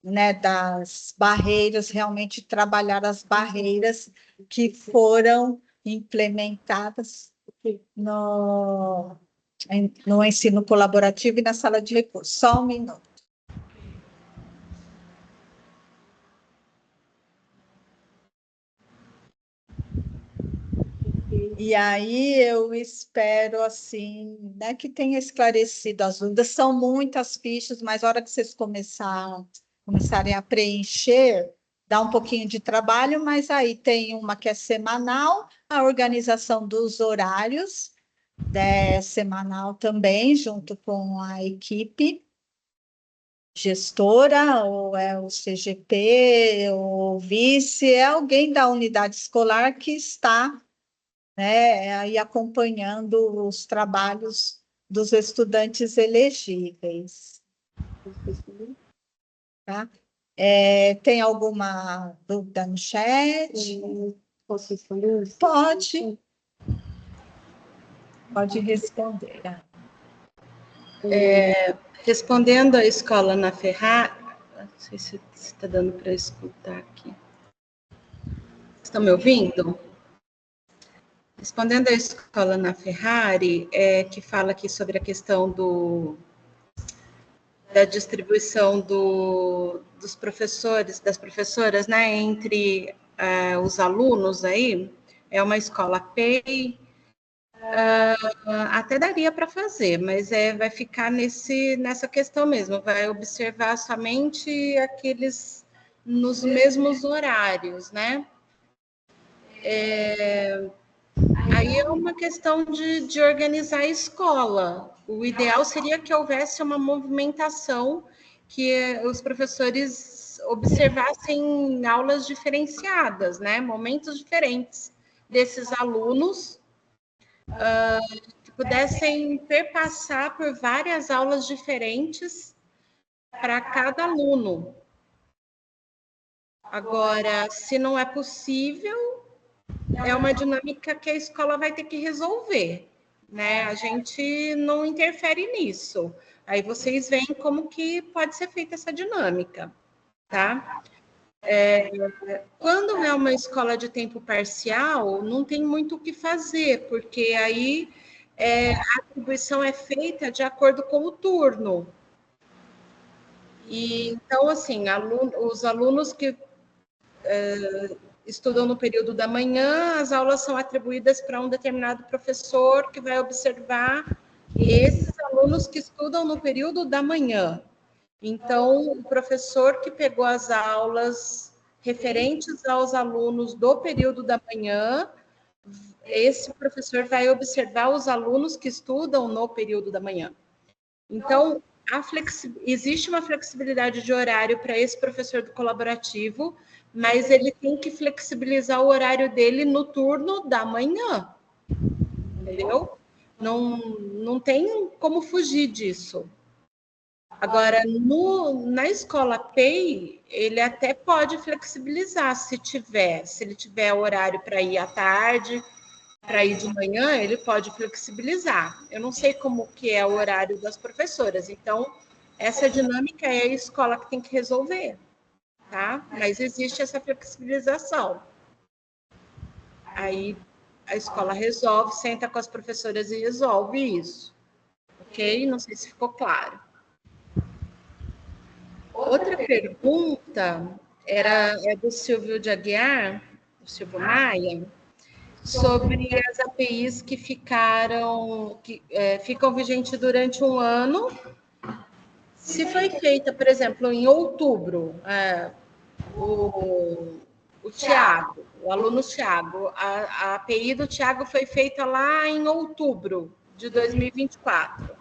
né, das barreiras, realmente trabalhar as barreiras que foram implementadas no ensino colaborativo e na sala de recursos. Só um minuto. E aí eu espero assim, né, que tenha esclarecido as dúvidas. São muitas fichas, mas na hora que vocês começarem a preencher, dá um pouquinho de trabalho, mas aí tem uma que é semanal, a organização dos horários, né, semanal também, junto com a equipe gestora, ou é o CGP, ou o vice, é alguém da unidade escolar que está, né, aí acompanhando os trabalhos dos estudantes elegíveis. Tá? Tem alguma dúvida no chat? Posso responder? Pode. Pode responder. Respondendo à escola na Ferrari, não sei se está dando para escutar aqui. Estão me ouvindo? Respondendo à escola na Ferrari, que fala aqui sobre a questão da distribuição dos professores, das professoras, né, entre os alunos aí, é uma escola PEI, até daria para fazer, mas vai ficar nessa questão mesmo, vai observar somente aqueles nos mesmos horários, né? Aí aí é uma questão de organizar a escola. O ideal seria que houvesse uma movimentação, que os professores observassem aulas diferenciadas, né? Momentos diferentes desses alunos, que pudessem perpassar por várias aulas diferentes para cada aluno. Agora, se não é possível, é uma dinâmica que a escola vai ter que resolver, né? A gente não interfere nisso. Aí vocês veem como que pode ser feita essa dinâmica, tá? Quando é uma escola de tempo parcial, não tem muito o que fazer, porque aí a atribuição é feita de acordo com o turno. E, então, assim, os alunos que estudam no período da manhã, as aulas são atribuídas para um determinado professor que vai observar esses alunos que estudam no período da manhã. Então, o professor que pegou as aulas referentes aos alunos do período da manhã, esse professor vai observar os alunos que estudam no período da manhã. Então, existe uma flexibilidade de horário para esse professor do colaborativo, mas ele tem que flexibilizar o horário dele no turno da manhã, entendeu? Não tem como fugir disso. Agora, na escola PEI, ele até pode flexibilizar se ele tiver horário para ir à tarde, para ir de manhã, ele pode flexibilizar. Eu não sei como que é o horário das professoras, então essa dinâmica é a escola que tem que resolver, tá? Mas existe essa flexibilização. Aí a escola resolve, senta com as professoras e resolve isso, ok? Não sei se ficou claro. Outra pergunta é do Silvio de Aguiar, do Silvio Maia, sobre as APIs que ficam vigentes durante um ano. Se foi feita, por exemplo, em outubro, o Tiago, o aluno Tiago, a API do Tiago foi feita lá em outubro de 2024.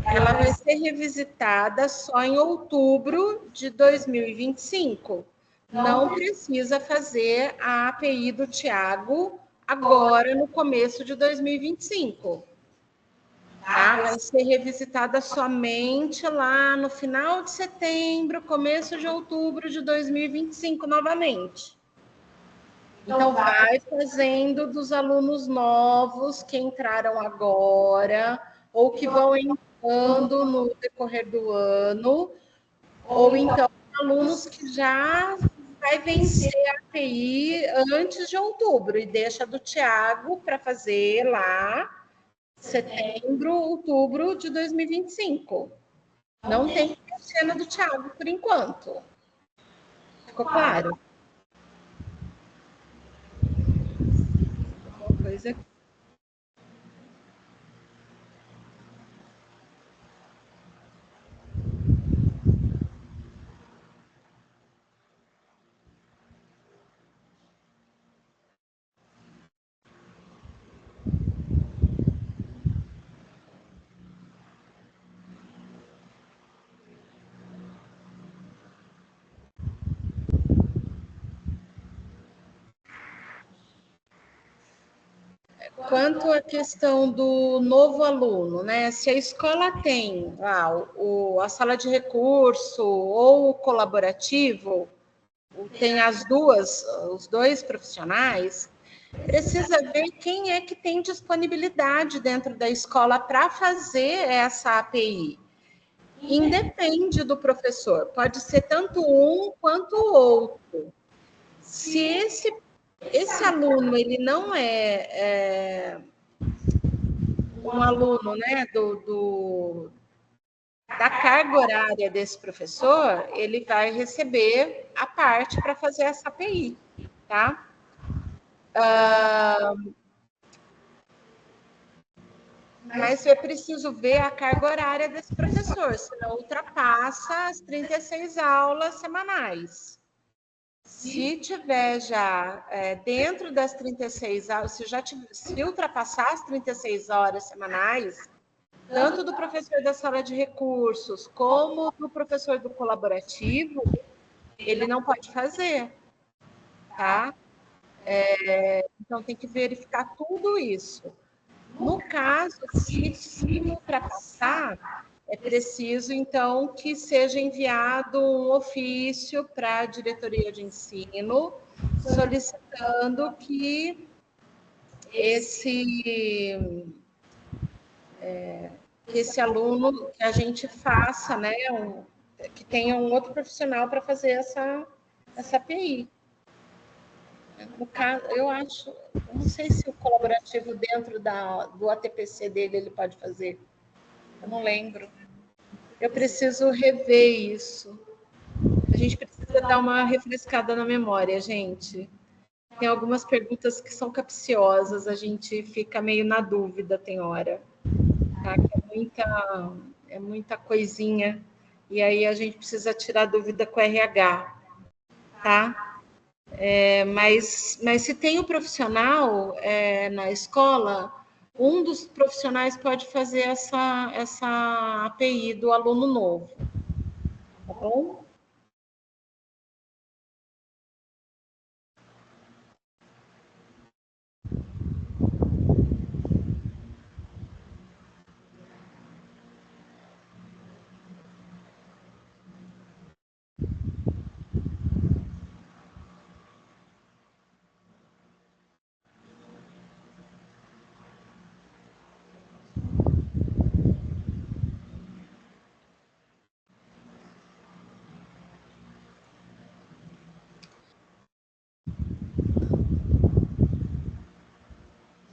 Ela vai ser revisitada só em outubro de 2025. Não precisa fazer a API do Tiago agora no começo de 2025. Tá? Vai ser revisitada somente lá no final de setembro, começo de outubro de 2025 novamente. Então, vai fazendo dos alunos novos que entraram agora, ou que vão entrando no decorrer do ano, ou então alunos que já vai vencer a API antes de outubro, e deixa do Tiago para fazer lá setembro, outubro de 2025. Não tem que mexer na do Tiago por enquanto. Ficou claro? Uma coisa. Quanto à questão do novo aluno, né? Se a escola tem a sala de recurso ou o colaborativo, tem os dois profissionais, precisa ver quem é que tem disponibilidade dentro da escola para fazer essa API. Independe do professor, pode ser tanto um quanto o outro. Se esse aluno ele não é um aluno, né, da carga horária desse professor, ele vai receber a parte para fazer essa API, tá? Mas é preciso ver a carga horária desse professor, senão ultrapassa as 36 aulas semanais. Se tiver já dentro das 36 horas, se ultrapassar as 36 horas semanais, tanto do professor da sala de recursos como do professor do colaborativo, ele não pode fazer, tá? Então, tem que verificar tudo isso. No caso, se ultrapassar, é preciso, então, que seja enviado um ofício para a diretoria de ensino, solicitando que esse aluno, que a gente faça, né, que tenha um outro profissional para fazer essa API. No caso, eu não sei se o colaborativo dentro do ATPC dele ele pode fazer. Eu não lembro. Eu preciso rever isso. A gente precisa dar uma refrescada na memória, gente. Tem algumas perguntas que são capciosas, a gente fica meio na dúvida, tem hora. Tá? É muita coisinha. E aí a gente precisa tirar dúvida com o RH. Tá? Mas se tem o profissional na escola, um dos profissionais pode fazer essa API do aluno novo. Tá bom?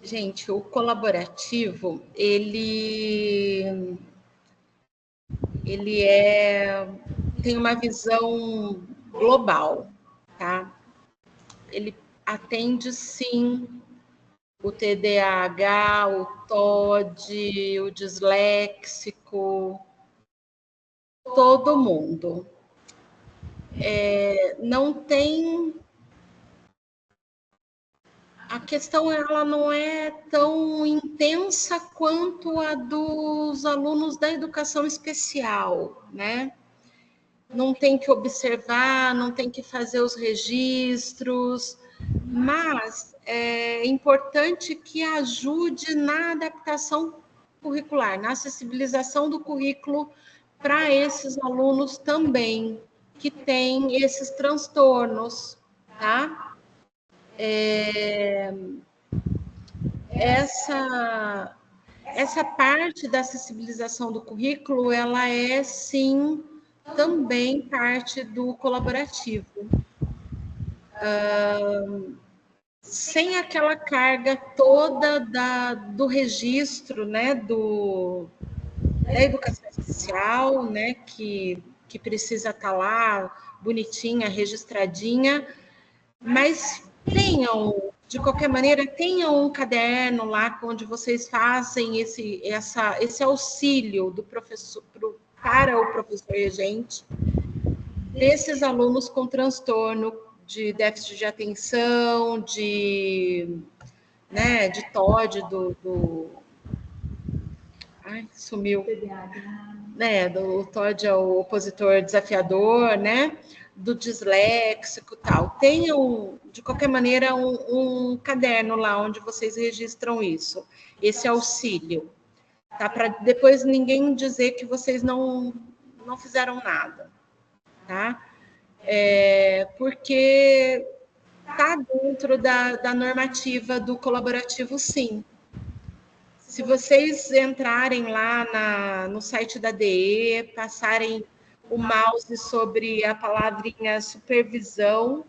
Gente, o colaborativo, ele tem uma visão global, tá? Ele atende, sim, o TDAH, o TOD, o disléxico, todo mundo. Não tem... A questão ela não é tão intensa quanto a dos alunos da educação especial, né? Não tem que observar, não tem que fazer os registros, mas é importante que ajude na adaptação curricular, na acessibilização do currículo para esses alunos também, que têm esses transtornos, tá? Essa parte da acessibilização do currículo, ela é, sim, também parte do colaborativo. Sem aquela carga toda do registro, né, da educação especial, né, que precisa estar lá bonitinha, registradinha, mas de qualquer maneira, tenham um caderno lá onde vocês fazem esse auxílio do professor para o professor regente desses alunos com transtorno de déficit de atenção, de TOD, Ai, sumiu. Do TOD é o opositor desafiador, né? Do disléxico e tal. Tenham, de qualquer maneira, um caderno lá onde vocês registram isso, esse auxílio, tá? Para depois ninguém dizer que vocês não fizeram nada, tá? Porque está dentro da normativa do colaborativo, sim. Se vocês entrarem lá no site da DE, passarem o mouse sobre a palavrinha supervisão,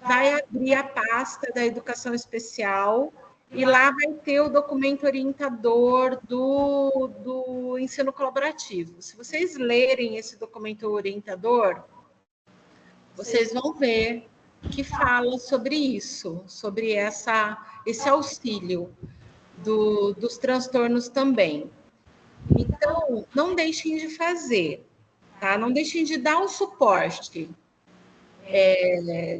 vai abrir a pasta da educação especial e lá vai ter o documento orientador do ensino colaborativo. Se vocês lerem esse documento orientador, vocês vão ver que fala sobre isso, sobre esse auxílio dos transtornos também. Então, não deixem de fazer, tá? Não deixem de dar o suporte.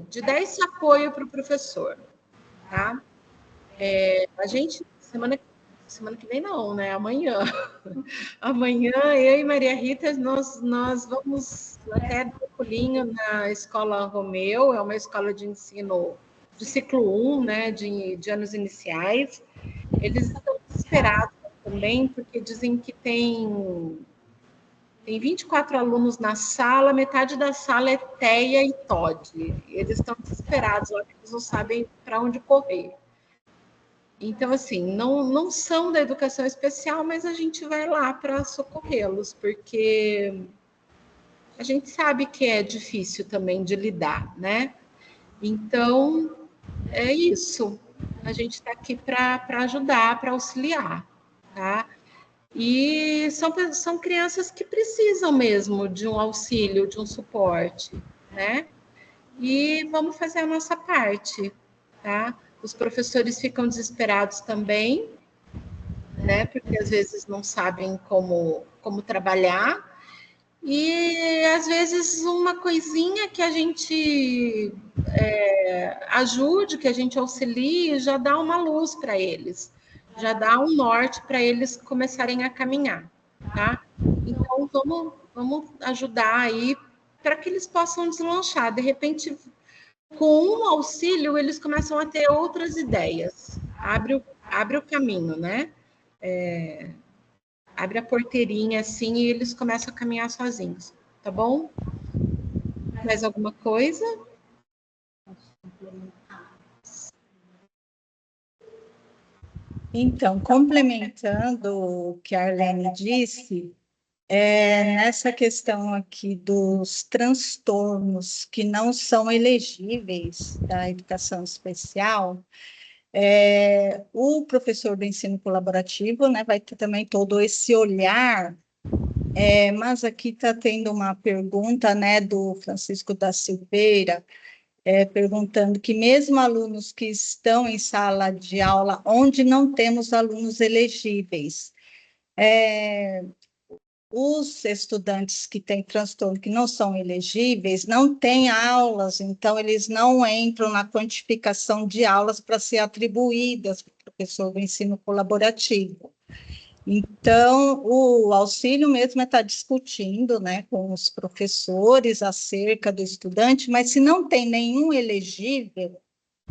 de dar esse apoio para o professor, tá? A gente, semana que vem não, né? Amanhã. Amanhã, eu e Maria Rita, nós vamos até dar um pulinho na Escola Romeu, é uma escola de ensino de ciclo 1, né, de anos iniciais. Eles estão desesperados também, porque dizem que tem 24 alunos na sala, metade da sala é TEA e TOD. Eles estão desesperados, eles não sabem para onde correr. Então, assim, não são da educação especial, mas a gente vai lá para socorrê-los, porque a gente sabe que é difícil também de lidar, né? Então, é isso. A gente está aqui para ajudar, para auxiliar, tá? E são crianças que precisam mesmo de um auxílio, de um suporte, né? E vamos fazer a nossa parte, tá? Os professores ficam desesperados também, né? Porque às vezes não sabem como trabalhar. E às vezes uma coisinha que a gente ajude, que a gente auxilie, já dá uma luz para eles, já dá um norte para eles começarem a caminhar, tá? Então vamos ajudar aí para que eles possam deslanchar. De repente, com um auxílio, eles começam a ter outras ideias. Abre o caminho, né? Abre a porteirinha assim e eles começam a caminhar sozinhos, tá bom? Mais alguma coisa? Então, complementando o que a Arlene disse, nessa questão aqui dos transtornos que não são elegíveis da educação especial, o professor do ensino colaborativo, né, vai ter também todo esse olhar, mas aqui está tendo uma pergunta, né, do Francisco da Silveira, perguntando que mesmo alunos que estão em sala de aula onde não temos alunos elegíveis, os estudantes que têm transtorno, que não são elegíveis, não têm aulas, então eles não entram na quantificação de aulas para ser atribuídas para o professor do ensino colaborativo. Então, o auxílio mesmo está discutindo, né, com os professores acerca do estudante, mas se não tem nenhum elegível,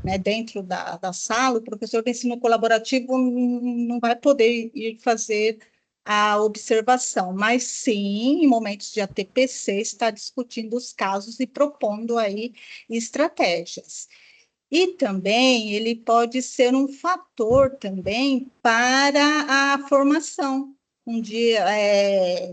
né, dentro da sala, o professor do ensino colaborativo não vai poder ir fazer a observação, mas sim, em momentos de ATPC, está discutindo os casos e propondo aí estratégias. E também ele pode ser um fator também para a formação. Um dia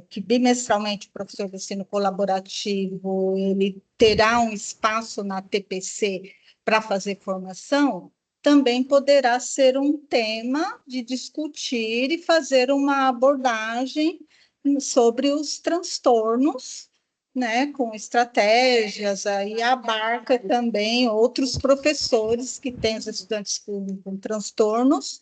que bimestralmente o professor do ensino colaborativo ele terá um espaço na TPC para fazer formação, também poderá ser um tema de discutir e fazer uma abordagem sobre os transtornos, né, com estratégias, aí abarca também outros professores que têm os estudantes com transtornos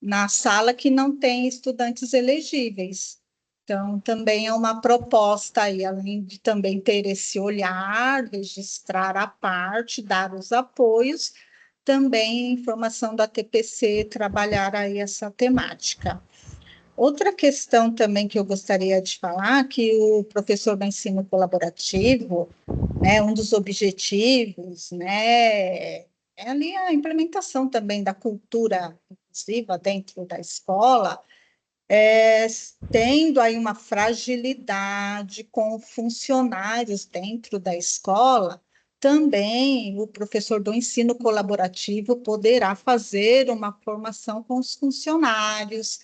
na sala que não tem estudantes elegíveis. Então, também é uma proposta aí, além de também ter esse olhar, registrar a parte, dar os apoios, também em formação da TPC, trabalhar aí essa temática. Outra questão também que eu gostaria de falar, que o professor do ensino colaborativo, né, um dos objetivos, né, é ali a implementação também da cultura inclusiva dentro da escola, tendo aí uma fragilidade com funcionários dentro da escola, também o professor do ensino colaborativo poderá fazer uma formação com os funcionários,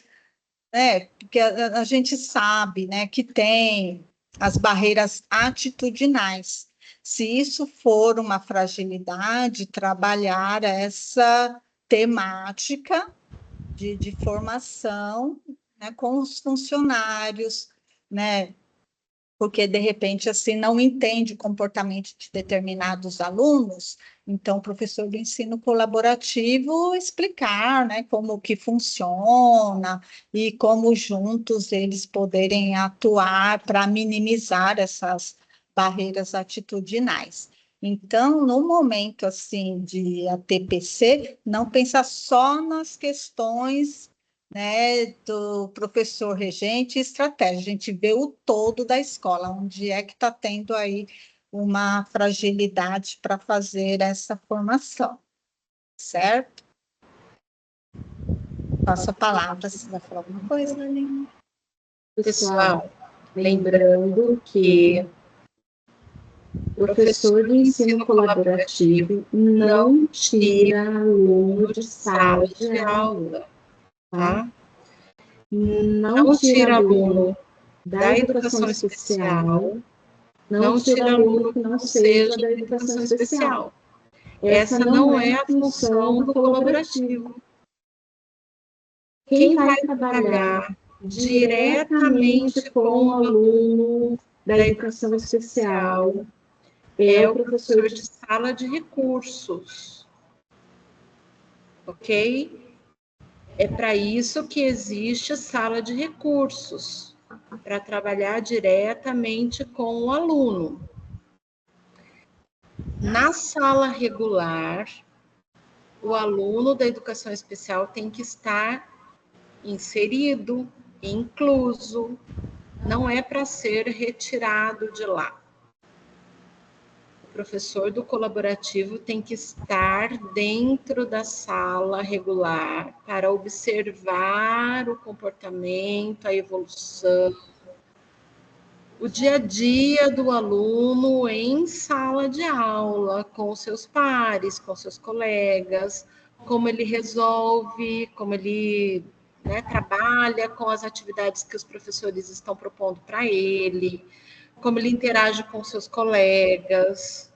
porque a gente sabe, né, que tem as barreiras atitudinais. Se isso for uma fragilidade, trabalhar essa temática de formação, né, com os funcionários, né, porque, de repente, assim, não entende o comportamento de determinados alunos, então, o professor do ensino colaborativo explicar, né, como que funciona e como juntos eles poderem atuar para minimizar essas barreiras atitudinais. Então, no momento assim de ATPC, não pensar só nas questões, né, do professor regente e estratégia, a gente vê o todo da escola, onde é que está tendo aí uma fragilidade para fazer essa formação, certo? Passo a palavra, se vai falar alguma coisa, Aline. Pessoal, lembrando que o professor de ensino colaborativo não tira aluno de sala de aula, tá? Não tira aluno da educação especial, não tira aluno que não seja da educação especial. Essa não é a função do colaborativo. Quem vai trabalhar diretamente com o aluno da educação especial é o professor de sala de recursos, ok? É para isso que existe a sala de recursos, para trabalhar diretamente com o aluno. Na sala regular, o aluno da educação especial tem que estar inserido, incluso, não é para ser retirado de lá. O professor do colaborativo tem que estar dentro da sala regular para observar o comportamento, a evolução, o dia a dia do aluno em sala de aula, com os seus pares, com seus colegas, como ele resolve, como ele trabalha com as atividades que os professores estão propondo para ele, como ele interage com seus colegas.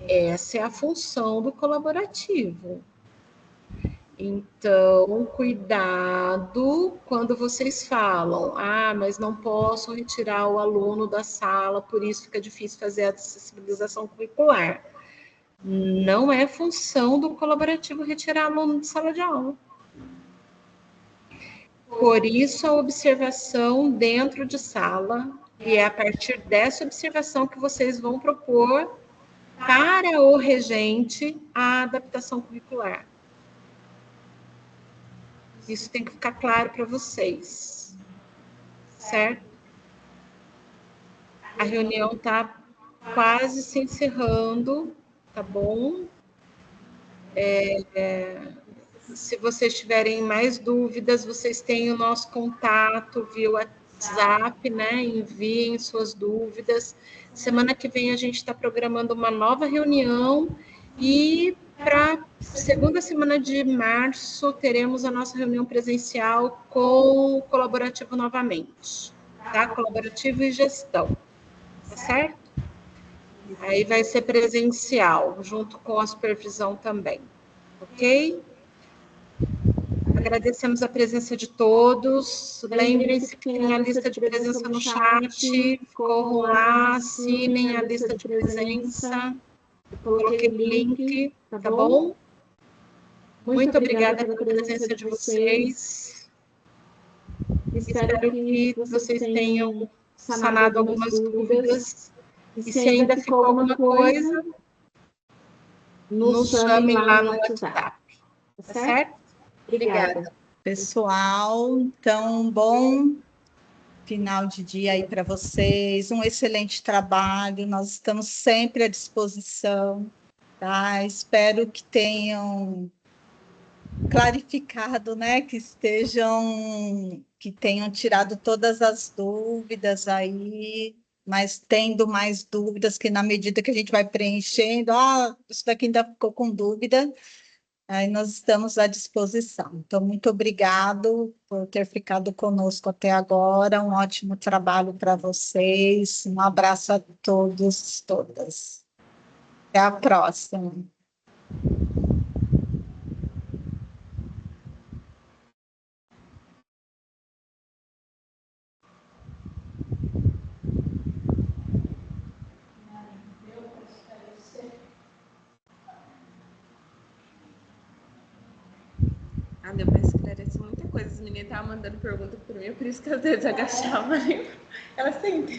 Essa é a função do colaborativo. Então, cuidado quando vocês falam, mas não posso retirar o aluno da sala, por isso fica difícil fazer a acessibilização curricular. Não é função do colaborativo retirar aluno de sala de aula. Por isso, a observação dentro de sala, e é a partir dessa observação que vocês vão propor para o regente a adaptação curricular. Isso tem que ficar claro para vocês, certo? A reunião está quase se encerrando, tá bom? Se vocês tiverem mais dúvidas, vocês têm o nosso contato via WhatsApp, né? Enviem suas dúvidas. Semana que vem a gente está programando uma nova reunião e para segunda semana de março teremos a nossa reunião presencial com o colaborativo novamente, tá? Colaborativo e gestão, tá certo? Aí vai ser presencial, junto com a supervisão também, ok? Agradecemos a presença de todos. Lembrem-se que tem a lista de presença no chat. Corram lá, assinem a lista de presença. Coloquei o link, tá bom? Muito obrigada pela presença de vocês. Espero que vocês tenham sanado algumas dúvidas. E se ainda ficou alguma coisa, nos chamem lá no WhatsApp. Tá certo? Obrigada. Pessoal, então, bom final de dia aí para vocês, um excelente trabalho, nós estamos sempre à disposição, tá? Espero que tenham clarificado, né, que tenham tirado todas as dúvidas aí, mas tendo mais dúvidas que na medida que a gente vai preenchendo, isso daqui ainda ficou com dúvida, aí nós estamos à disposição. Então, muito obrigado por ter ficado conosco até agora. Um ótimo trabalho para vocês. Um abraço a todos, todas. Até a próxima. Deu para esclarecer muita coisa. As meninas estavam mandando pergunta para mim, por isso que às vezes agachava. Elas sentem.